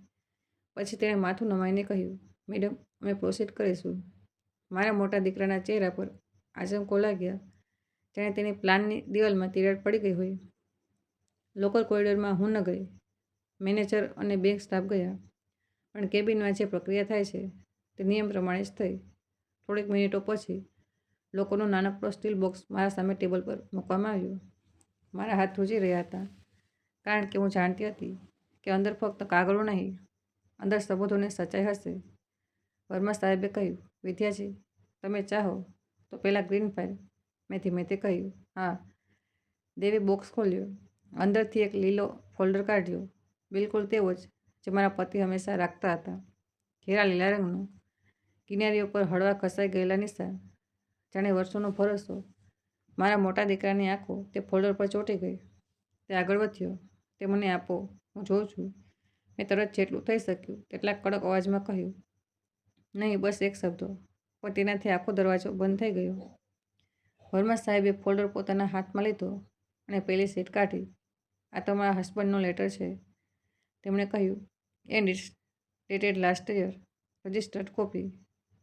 પછી તેણે માથું નમાઈને કહ્યું, મેડમ, અમે પ્રોસીડ કરીશું. મારા મોટા દીકરાના ચહેરા પર આંચકો લાગ્યા, જાણે તેની પ્લાનની દિવાલમાં તિરાડ પડી ગઈ હોય. લોકર કોરિડોરમાં હું ન ગઈ. મેનેજર અને બેંક સ્ટાફ ગયા, પણ કેબિનમાં જે પ્રક્રિયા થાય છે તે નિયમ પ્રમાણે જ થઈ. થોડીક મિનિટો પછી લોકોનો નાનકડો સ્ટીલ બોક્સ મારા સામે ટેબલ પર મૂકવામાં આવ્યો. મારા હાથ ધ્રુજી રહ્યા હતા, કારણ કે હું જાણતી હતી કે અંદર ફક્ત કાગળો નહીં, અંદર સંબંધોની સચ્ચાઈ હશે. વર્મા સાહેબે કહ્યું, વિદ્યાજી, તમે ચાહો તો પહેલાં ગ્રીન ફાઇલ. મેં ધીમેથી કહ્યું, હા. દેવે બોક્સ ખોલ્યો. અંદરથી એક લીલો ફોલ્ડર કાઢ્યો, બિલકુલ તેવો જ જે મારા પતિ હંમેશા રાખતા હતા. ઘેરા લીલા રંગનો, કિનારીઓ પર હળવા ઘસાઈ ગયેલા નિશાન, જાણે વર્ષોનો ભરોસો. મારા મોટા દીકરાની આંખો તે ફોલ્ડર પર ચોંટી ગઈ. તે આગળ વધ્યો. તે મને આપો, હું જોઉં છું. મેં તરત જેટલું થઈ શક્યું તેટલા કડક અવાજમાં કહ્યું, નહીં, બસ એક શબ્દો. પણ તેનાથી આખો દરવાજો બંધ થઈ ગયો. વર્મા સાહેબે ફોલ્ડર પોતાના હાથમાં લીધો અને પેલી સીટ કાઢી. આ તમારા હસબન્ડનો લેટર છે, તેમણે કહ્યું, and it's dated last year, registered copy.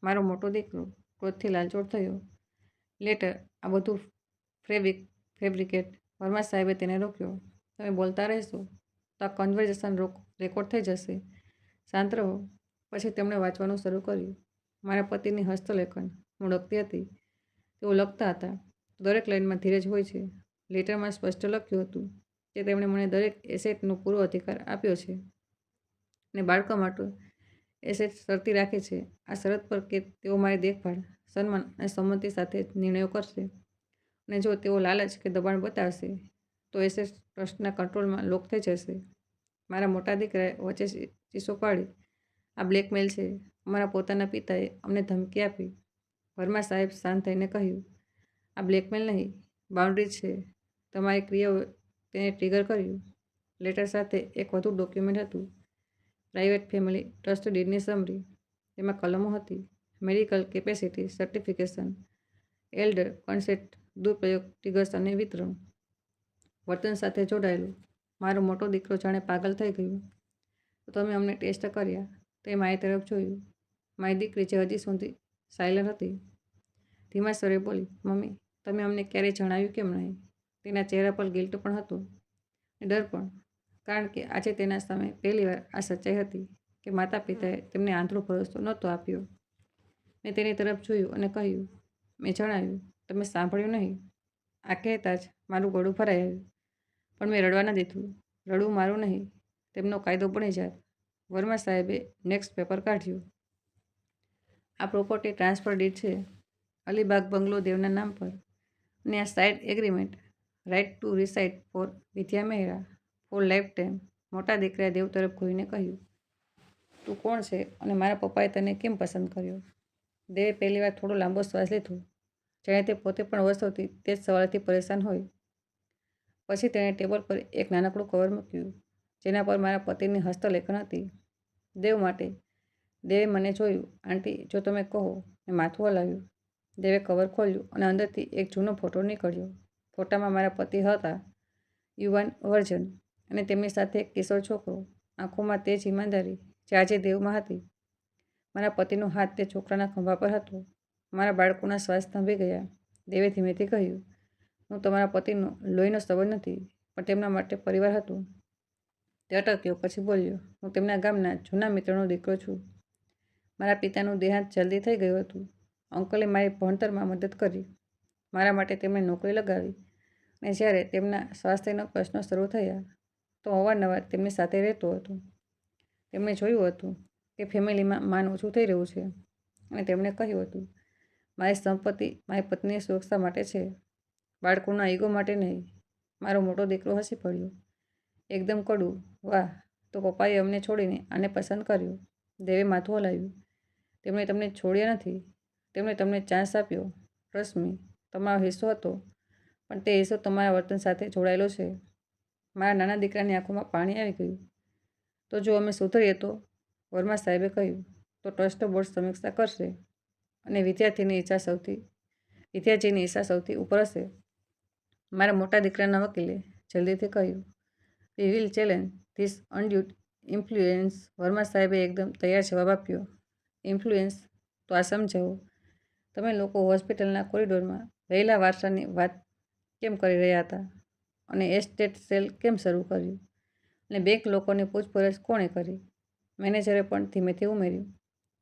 મારો મોટો દીકરો ક્રોધથી લાલચોળ થયો. લેટર, આ બધું ફેબ્રિકેટ. વર્મા સાહેબે તેને રોક્યો. તમે બોલતા રહેશો તો આ કન્વર્ઝેશન રેકોર્ડ થઈ જશે. શાંત રહો. પછી તેમણે વાંચવાનું શરૂ કર્યું. મારા પતિની હસ્તલેખન હું લખતી હતી, તેઓ લખતા હતા. દરેક લાઇનમાં ધીરજ હોય છે. લેટરમાં સ્પષ્ટ લખ્યું હતું કે તેમણે મને દરેક એસેટનો પૂરો અધિકાર આપ્યો છે અને બાળકો માટે એસેટ શરતી રાખે છે, આ શરત પર કે તેઓ મારી દેખભાળ, સન્માન અને સંમતિ સાથે નિર્ણયો કરશે. અને જો તેઓ લાલચ કે દબાણ બતાવશે તો એસેટ ટ્રસ્ટના કંટ્રોલમાં લોક થઈ જશે. મારા મોટા દીકરાએ વચ્ચે ચીસો પાડી, આ બ્લેકમેલ છે. અમારા પોતાના પિતાએ અમને ધમકી આપી. વર્મા સાહેબ શાંત થઈને કહ્યું, આ બ્લેકમેલ નહીં, બાઉન્ડ્રી છે. તમારી ક્રિયાઓ તેને ટ્રિગર કર્યું. લેટર સાથે એક વધુ ડોક્યુમેન્ટ હતું, પ્રાઇવેટ ફેમિલી ટ્રસ્ટ ડીડની સમરી. તેમાં કલમો હતી, medical capacity certification, elder consent, દુરુપયોગ, ટ્રિગર્સ અને વિતરણ. વર્તન સાથે જોડાયેલું. મારો મોટો દીકરો જાણે પાગલ થઈ ગયો. તો તમે અમને ટેસ્ટ કર્યા. તે મારી તરફ જોયું. મારી દીકરી જે હજી સુધી સાયલન્ટ હતી ધીમા સ્વરે બોલી, મમ્મી તમે અમને ક્યારેય જણાવ્યું કેમ નહીં? તેના ચહેરા પર ગિલ્ટ પણ હતું અને ડર પણ, કારણ કે આજે તેના સામે પહેલીવાર આ સચ્ચાઈ હતી કે માતા પિતાએ તેમને આંધળો ભરોસો નહોતો આપ્યો. મેં તેની તરફ જોયું અને કહ્યું, મેં જણાવ્યું, તમે સાંભળ્યું નહીં? આ કહેતા જ મારું ગળું ભરાઈ આવ્યું. પણ મેં રડવા ન દીધું. રડવું મારું નહીં, તેમનો કાયદો બની જાત. વર્મા સાહેબે નેક્સ્ટ પેપર કાઢ્યું. આ પ્રોપર્ટી ટ્રાન્સફર ડીડ છે અલીબાગ બંગલો દેવના નામ પર, અને આ side agreement right to reside for Vidya Mehra for lifetime. મોટા દીકરાએ દેવ તરફ જોઈને કહ્યું, તું કોણ છે અને મારા પપ્પાએ તને કેમ પસંદ કર્યો? દેવે પહેલીવાર થોડો લાંબો શ્વાસ લીધો, જાણે તે પોતે પણ વર્ષોથી તે જ સવાલથી પરેશાન હોય. પછી તેણે ટેબલ પર એક નાનકડું કવર મૂક્યું, જેના પર મારા પતિની હસ્તલેખન હતી. દેવ માટે. દેવે મને જોયું. આંટી, જો તમે કહો. મેં માથું હલાવ્યું. દેવે કવર ખોલ્યું અને અંદરથી એક જૂનો ફોટો નીકળ્યો. ફોટામાં મારા પતિ હતા, યુવાન વર્જન, અને તેમની સાથે એક કિશોર છોકરો, આંખોમાં તેજ ઈમાનદારી જે આજે દેવમાં હતી. મારા પતિનો હાથ તે છોકરાના ખભા પર હતો. મારા બાળકોના શ્વાસ થંભી ગયા. દેવે ધીમેથી કહ્યું, હું તમારા પતિનો લોહીનો સંબંધ નથી, પણ તેમના માટે પરિવાર હતો. તે અટક્યો, પછી બોલ્યો, હું તેમના ગામના જૂના મિત્રનો દીકરો છું. મારા પિતાનું દેહાંત જલ્દી થઈ ગયું હતું. અંકલે મારી ભણતરમાં મદદ કરી. મારા માટે તેમણે નોકરી લગાવી, અને જ્યારે તેમના સ્વાસ્થ્યના પ્રશ્નો શરૂ થયા તો અવારનવાર તેમની સાથે રહેતો હતો. તેમણે જોયું હતું કે ફેમિલીમાં માન ઓછું થઈ રહ્યું છે, અને તેમણે કહ્યું હતું, મારી સંપત્તિ મારી પત્નીની સુરક્ષા માટે છે, બાળકોના ઈગો માટે નહીં. મારો મોટો દીકરો હસી પડ્યો, એકદમ કડવું. વાહ, તો પપ્પાએ અમને છોડીને આને પસંદ કર્યો. દેવે માથું હલાવ્યું. તેમણે તમને છોડ્યા નથી, તેમણે તમને ચાન્સ આપ્યો. રશ્મિ, તમારો હિસ્સો હતો, પણ તે હિસ્સો તમારા વર્તન સાથે જોડાયેલો છે. મારા નાના દીકરાની આંખોમાં પાણી આવી ગયું. તો જો અમે સુધરીએ તો? વર્મા સાહેબે કહ્યું, તો ટ્રસ્ટ બોર્ડ સમીક્ષા કરશે, અને વિદ્યાર્થીની ઈચ્છા સૌથી ઉપર હશે. મારા મોટા દીકરાના વકીલે જલ્દીથી કહ્યું, we will challenge this undue influence. Verma સાહેબે એકદમ તૈયાર જવાબ આપ્યો, ઇન્ફ્લુએન્સ? તો આ સમજાવો. તમે લોકો હોસ્પિટલના કોરિડોરમાં રહેલા વારસાની વાત કેમ કરી રહ્યા હતા, અને એસ્ટેટ સેલ કેમ શરૂ કર્યું, અને બેંક લોકોની પૂછપરછ કોણે કરી? મેનેજરે પણ ધીમેથી ઉમેર્યું,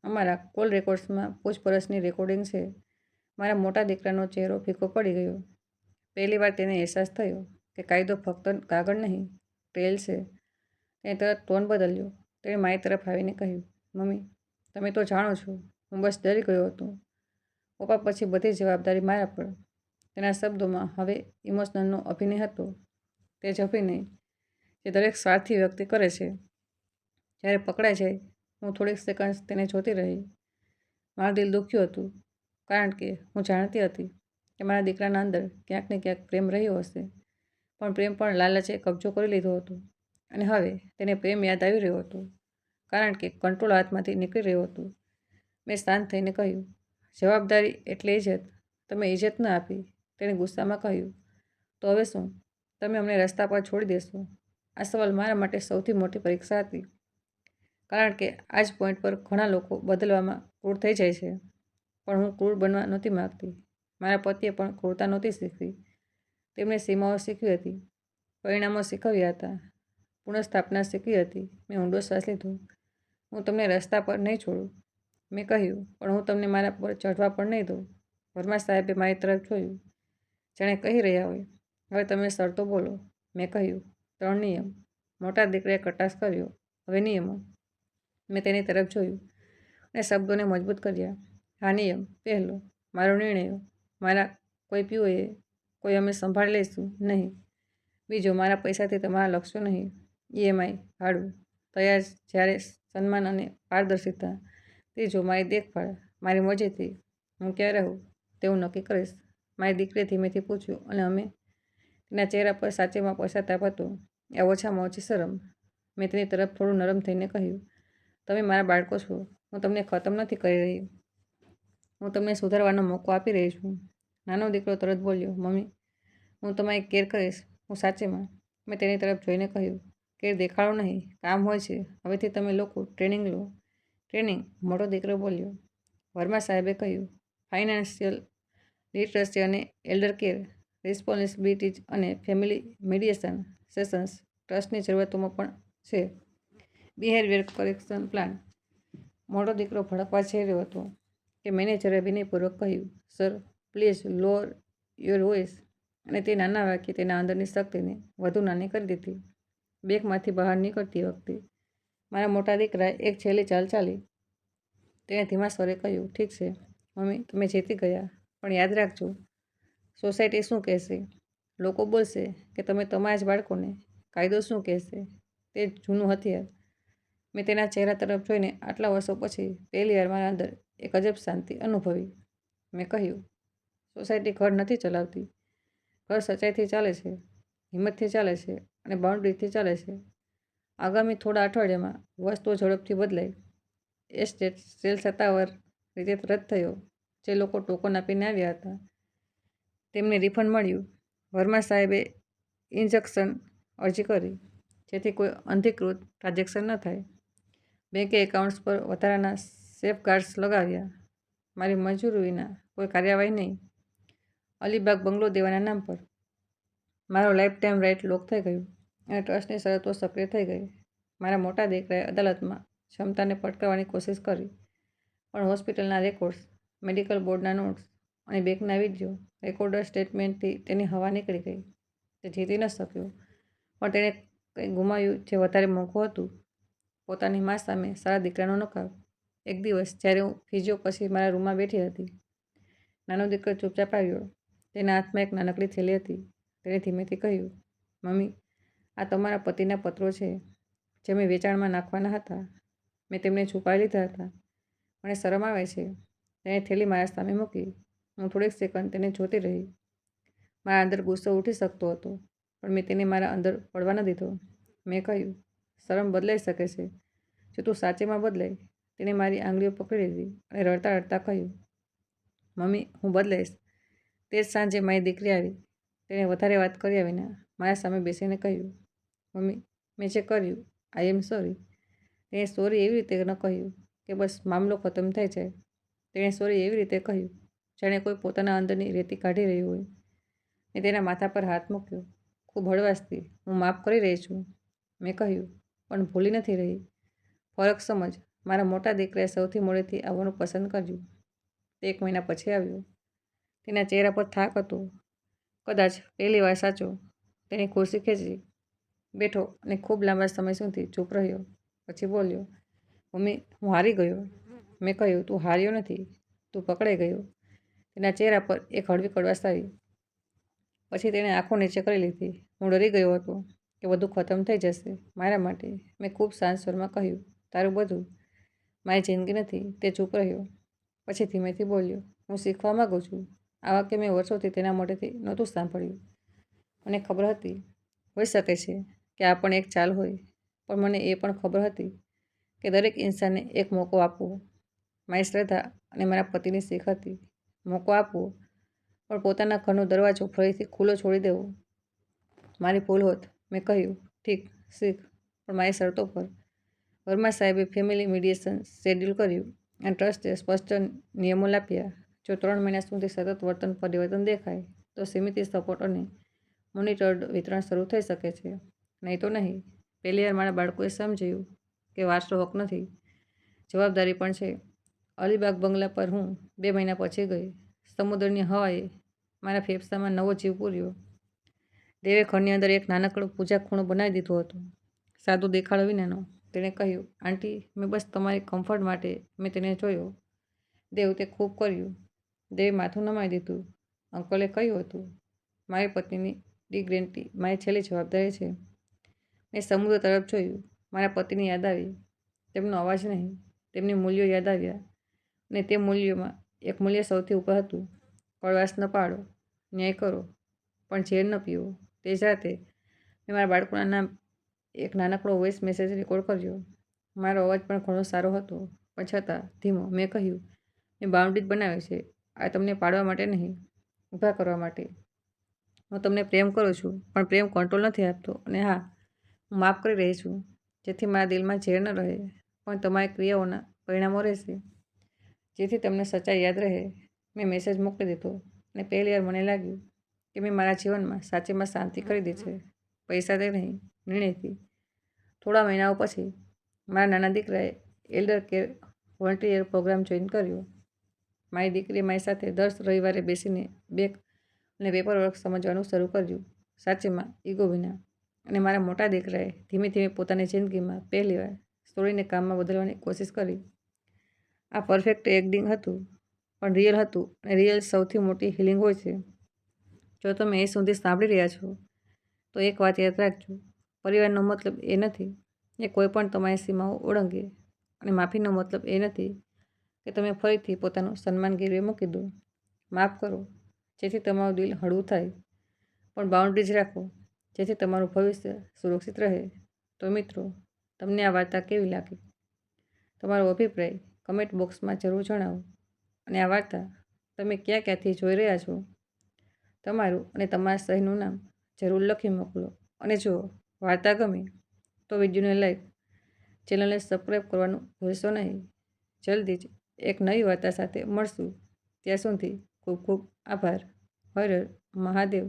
અમારા કોલ રેકોર્ડ્સમાં પૂછપરછની રેકોર્ડિંગ છે. મારા મોટા દીકરાનો ચહેરો ફીકો પડી ગયો. પહેલીવાર તેને અહેસાસ થયો કે કાયદો ફક્ત કાગળ નહીં, ટ્રેલ છે. તેણે તરત ટોન બદલ્યો. તેણે મારી તરફ આવીને કહ્યું, મમ્મી તમે તો જાણો છો, હું બસ ડરી ગયો હતો. પપ્પા, પછી બધી જવાબદારી મારા પર. તેના શબ્દોમાં હવે ઇમોશનલનો અભિનય હતો. તે જ અભિનય જે દરેક સ્વાર્થી વ્યક્તિ કરે છે જ્યારે પકડાઈ જાય. હું થોડીક સેકન્ડ્સ તેને જોતી રહી. મારું દિલ દુખ્યું હતું, કારણ કે હું જાણતી હતી કે મારા દીકરાના અંદર ક્યાંક ને ક્યાંક પ્રેમ રહ્યો હશે, પણ પ્રેમ પણ લાલચે કબજો કરી લીધો હતો. અને હવે તેને પ્રેમ યાદ આવી રહ્યો હતો, કારણ કે કંટ્રોલ હાથમાંથી નીકળી રહ્યો હતું. મેં શાંત થઈને કહ્યું, જવાબદારી એટલે ઇજ્જત. તમે ઇજ્જત ન આપી. તેણે ગુસ્સામાં કહ્યું, તો હવે શું? તમે અમને રસ્તા પર છોડી દેશો? આ સવાલ મારા માટે સૌથી મોટી પરીક્ષા હતી, કારણ કે આ જ પોઈન્ટ પર ઘણા લોકો બદલવામાં ક્રૂર થઈ જાય છે. પણ હું ક્રૂર બનવા નહોતી માગતી. મારા પતિએ પણ ક્રૂરતા નહોતી શીખવી. તેમણે સીમાઓ શીખવી હતી, પરિણામો શીખવ્યા હતા, પુનઃસ્થાપના શીખવી હતી. મેં ઊંડો શ્વાસ લીધો. હું તમને રસ્તા પર નહીં છોડું, મેં કહ્યું, પણ હું તમને મારા પર ચઢવા પણ નહીં દઉં. વર્મા સાહેબે મારી તરફ જોયું, જાણે કહી રહ્યા હોય, હવે તમે શરતો બોલો. મેં કહ્યું, 3 નિયમ. મોટા દીકરાએ કટાક્ષ કર્યો, હવે નિયમો. મેં તેની તરફ જોયું અને શબ્દોને મજબૂત કર્યા. હા, નિયમ પહેલો, મારો નિર્ણયો, મારા કોઈ પીઓએ, કોઈ અમે સંભાળી લઈશું નહીં. બીજો, મારા પૈસાથી તમારા લક્ષ્યો નહીં, ઈએમઆઈ, ભાડું, તૈયાર જ્યારે સન્માન અને પારદર્શિતા. ત્રીજો, મારી દેખભાળ, મારી મરજીથી હું ક્યાં રહું તેવું નક્કી કરીશ. મારી દીકરીએ ધીમેથી પૂછ્યું, અને અમે? તેના ચહેરા પર સાચેમાં પશ્ચાતાપ હતો, આ ઓછામાં ઓછી શરમ. મેં તેની તરફ થોડું નરમ થઈને કહ્યું, તમે મારા બાળકો છો. હું તમને ખતમ નથી કરી રહી, હું તમને સુધારવાનો મોકો આપી રહી છું. નાનો દીકરો તરત બોલ્યો, મમ્મી હું તમારી કેર કરીશ. હું સાચેમાં? મેં તેની તરફ જોઈને કહ્યું, કે દેખાડો નહીં, કામ હોય છે. હવેથી તમે લોકો ટ્રેનિંગ લો. ટ્રેનિંગ, મોટો દીકરો બોલ્યો. વર્મા સાહેબે કહ્યું, ફાઇનાન્શિયલ લિટરસી અને એલ્ડર કેર, રિસ્પોન્સિબિલિટીઝ અને ફેમિલી મીડિયેશન સેશન્સ ટ્રસ્ટની જરૂરિયાતોમાં પણ છે. Behaviour correction plan. મોટો દીકરો ભડકવા જઈ રહ્યો હતો કે મેનેજરે વિનયપૂર્વક કહ્યું, sir, please lower your voice. અને તે નાના વાક્યે તેના અંદરની શક્તિને વધુ નાની કરી દીધી. બેગમાંથી બહાર નીકળતી વખતે મારા મોટા દીકરાએ એક છેલ્લી ચાલ ચાલી. તેણે ધીમા સ્વરે કહ્યું, ઠીક છે મમ્મી, તમે જીતી ગયા, પણ યાદ રાખજો, સોસાયટી શું કહેશે? લોકો બોલશે કે તમે તમારા જ બાળકોને. કાયદો શું કહેશે? તે જૂનું હથિયાર. મેં તેના ચહેરા તરફ જોઈને આટલા વર્ષો પછી પહેલી વાર મારા અંદર એક અજબ શાંતિ અનુભવી. મેં કહ્યું, સોસાયટી ઘર નથી ચલાવતી. ઘર સચ્ચાઈથી ચાલે છે, હિંમતથી ચાલે છે અને બાઉન્ડ્રીથી ચાલે છે. આગામી થોડા અઠવાડિયામાં વસ્તુઓ ઝડપથી બદલાઈ. એસ્ટેટ સેલ સત્તાવાર રીતે રદ થયો. જે લોકો ટોકન આપીને આવ્યા હતા તેમને રિફંડ મળ્યું. વર્મા સાહેબે ઇન્જેક્શન અરજી કરી જેથી કોઈ અનધિકૃત ટ્રાન્ઝેક્શન ન થાય. બેંકે એકાઉન્ટ્સ પર વધારાના સેફગાર્ડ્સ લગાવ્યા. મારી મંજૂરી વિના કોઈ કાર્યવાહી નહીં. અલીબાગ બંગલો દેવાના નામ પર મારો લાઈફ ટાઈમ રાઇટ લોક થઈ ગયું અને ટ્રસ્ટની શરતો સક્રિય થઈ ગઈ. મારા મોટા દીકરાએ અદાલતમાં ક્ષમતાને પડકારવાની કોશિશ કરી, પણ હોસ્પિટલના રેકોર્ડ્સ, મેડિકલ બોર્ડના નોટ્સ અને બેંકના વિડીયો રેકોર્ડર સ્ટેટમેન્ટથી તેની હવા નીકળી ગઈ. તે જીતી ન શક્યો, પણ તેણે કંઈ ગુમાવ્યું જે વધારે મોંઘું હતું, પોતાની મા સામે સારા દીકરાનો નકાબ. એક દિવસ જ્યારે હું ફિઝિયો પછી મારા રૂમમાં બેઠી હતી, નાનો દીકરો ચૂપચાપ આવ્યો. તેના હાથમાં એક નાનકડી થેલી હતી. તેણે ધીમેથી કહ્યું, મમ્મી, આ તમારા પતિના પત્રો છે જે મેં વેચાણમાં નાખવાના હતા. મેં તેમને છુપાવી લીધા હતા. મને શરમ આવે છે. તેણે થેલી મારા સામે મૂકી. હું થોડીક સેકન્ડ તેને જોતી રહી. મારા અંદર ગુસ્સો ઉઠી શકતો હતો, પણ મેં તેને મારા અંદર પડવા ન દીધો. મેં કહ્યું, શરમ બદલાઈ શકે છે જો તું સાચેમાં બદલાય. તેણે મારી આંગળીઓ પકડી લીધી અને રડતા રડતા કહ્યું, મમ્મી, હું બદલાઈશ. તે જ સાંજે મારી દીકરી આવી. તેણે વધારે વાત કર્યા વિના મારા સામે બેસીને કહ્યું, મમ્મી, મેં જે કર્યું, આઈ એમ સોરી. તેણે સોરી એવી રીતે ન કહ્યું કે બસ મામલો ખતમ થઈ જાય. તેણે સોરી એવી રીતે કહ્યું જાણે કોઈ પોતાના અંદરની રેતી કાઢી રહ્યું હોય. મેં તેના માથા પર હાથ મૂક્યો. ખૂબ હળવાશથી, હું માફ કરી રહી છું. મેં કહ્યું, પણ ભૂલી નથી રહી. ફરક સમજ. મારા મોટા દીકરાએ સૌથી મોડેથી આવવાનું પસંદ કર્યું. તે 1 મહિના પછી આવ્યો. તેના ચહેરા પર થાક હતો. કદાચ પહેલી વાર સાચો. તેની ખુરશી ખેંચી બેઠો અને ખૂબ લાંબા સમય સુધી ચૂપ રહ્યો. પછી બોલ્યો, મમ્મી, હું હારી ગયો. મેં કહ્યું, તું હાર્યો નથી, તું પકડાઈ ગયો. તેના ચહેરા પર એક હળવી કડવાશ આવી. પછી તેણે આંખો નીચે કરી લીધી. હું ડરી ગયો હતો કે બધું ખતમ થઈ જશે મારા માટે. મેં ખૂબ શાંત સ્વરમાં કહ્યું, તારું બધું મારી જિંદગી નથી. તે ચૂપ રહ્યો. પછી ધીમેથી બોલ્યો, હું શીખવા માગું છું. આ વાક્ય મેં વર્ષોથી તેના મોઢેથી નહોતું સાંભળ્યું. મને ખબર હતી, હોઈ શકે છે કે આ પણ એક ચાલ હોય, પણ મને એ પણ ખબર હતી કે દરેક ઇન્સાનને એક મોકો આપવો. મારી શ્રદ્ધા અને મારા પતિની શીખ હતી. મોકો આપવો, પણ પોતાના ઘરનો દરવાજો ફરીથી ખુલ્લો છોડી દેવો. મારી ભૂલ હોત. મેં કહ્યું, ઠીક, શીખ, પણ મારી શરતો પર. વર્મા સાહેબે ફેમિલી મીડિયેશન શેડ્યુલ કર્યું અને ટ્રસ્ટે સ્પષ્ટ નિયમો લાપ્યા. જો 3 મહિના સુધી સતત વર્તન પરિવર્તન દેખાય તો સીમિત સપોર્ટ અને મોનિટર્ડ વિતરણ શરૂ થઈ શકે છે, નહીં તો નહીં. પહેલી વાર મારા બાળકોએ સમજ્યું કે વારસો હક નથી, જવાબદારી પણ છે. અલીબાગ બંગલા પર હું 2 મહિના પછી ગઈ. સમુદ્રની હવાએ મારા ફેફસામાં નવો જીવ પૂર્યો. દેવે ઘરની અંદર એક નાનકડો પૂજા ખૂણો બનાવી દીધો હતો, સાદો દેખાડો વિનાનો. તેણે કહ્યું, આંટી, મેં બસ તમારી કમ્ફર્ટ માટે મેં તેને જોયો. દેવ, તે ખૂબ કર્યું. દેવે માથું નમાવી દીધું. અંકલે કહ્યું હતું, મારી પત્નીની ડિગ્નિટી મારી છેલ્લી જવાબદારી છે. મેં સમુદ્ર તરફ જોયું. મારા પતિની યાદ આવી. તેમનો અવાજ નહીં, તેમની મૂલ્યો યાદ આવ્યા. અને તે મૂલ્યોમાં એક મૂલ્ય સૌથી ઉપર હતું, કડવાશ ન પાડો, ન્યાય કરો, પણ ઝેર ન પીવો. તે જ રાતે મેં મારા બાળકોના નામ એક નાનકડો વોઇસ મેસેજ રેકોર્ડ કર્યો. મારો અવાજ પણ ઘણો સારો હતો, પણ છતાં ધીમો. મેં કહ્યું, મેં બાઉન્ડ્રીઝ બનાવી છે. આ તમને પાડવા માટે નહીં, ઊભા કરવા માટે. હું તમને પ્રેમ કરું છું, પણ પ્રેમ કંટ્રોલ નથી આપતો. અને હા, હું માફ કરી રહી છું, જેથી મારા દિલમાં ઝેર ન રહે, પણ તમારી ક્રિયાઓના પરિણામો રહેશે, જેથી તમને સચ્ચાઈ યાદ રહે. મેં મેસેજ મોકલી દીધો અને પહેલી વાર મને લાગ્યું કે મેં મારા જીવનમાં સાચેમાં શાંતિ ખરીદી છે, પૈસાથી નહીં, નિર્ણયથી. થોડા મહિનાઓ પછી મારા નાના દીકરાએ elder care volunteer program join કર્યો. મારી દીકરીએ મારી સાથે દર રવિવારે બેસીને બેગ અને પેપર વર્ક સમજવાનું શરૂ કર્યું, સાચેમાં ઈગો વિના. અને મારા મોટા દીકરાએ ધીમે ધીમે પોતાની જિંદગીમાં પહેલીવાર સ્ટોરીને કામમાં બદલવાની કોશિશ કરી. આ પરફેક્ટ એન્ડિંગ હતું, પણ રિયલ હતું, અને રિયલ સૌથી મોટી હિલિંગ હોય છે. જો તમે એ સુધી સાંભળી રહ્યા છો, તો એક વાત યાદ રાખજો, પરિવારનો મતલબ એ નથી કે કોઈ પણ તમારી સીમાઓ ઓળંગે, અને માફીનો મતલબ એ નથી કે તમે ફરીથી પોતાનું સન્માન ગીરવે મૂકી દો. માફ કરો, જેથી તમારું દિલ હળવું થાય, પણ બાઉન્ડ્રીઝ રાખો, જેથી તમારું ભવિષ્ય સુરક્ષિત રહે. તો મિત્રો, તમને આ વાર્તા કેવી લાગી? તમારો અભિપ્રાય કમેન્ટ બોક્સમાં જરૂર જણાવો. અને આ વાર્તા તમે ક્યાંથી જોઈ રહ્યા છો? તમારું અને તમારા શહેરનું નામ જરૂર લખી મોકલો. અને જો વાર્તા ગમે તો વિડીયોને લાઈક, ચેનલને સબસ્ક્રાઈબ કરવાનું ભૂલશો નહીં. જલ્દી જ એક નવી વાર્તા સાથે મળશું. ત્યાં સુધી ખૂબ ખૂબ આભાર. હર હર મહાદેવ.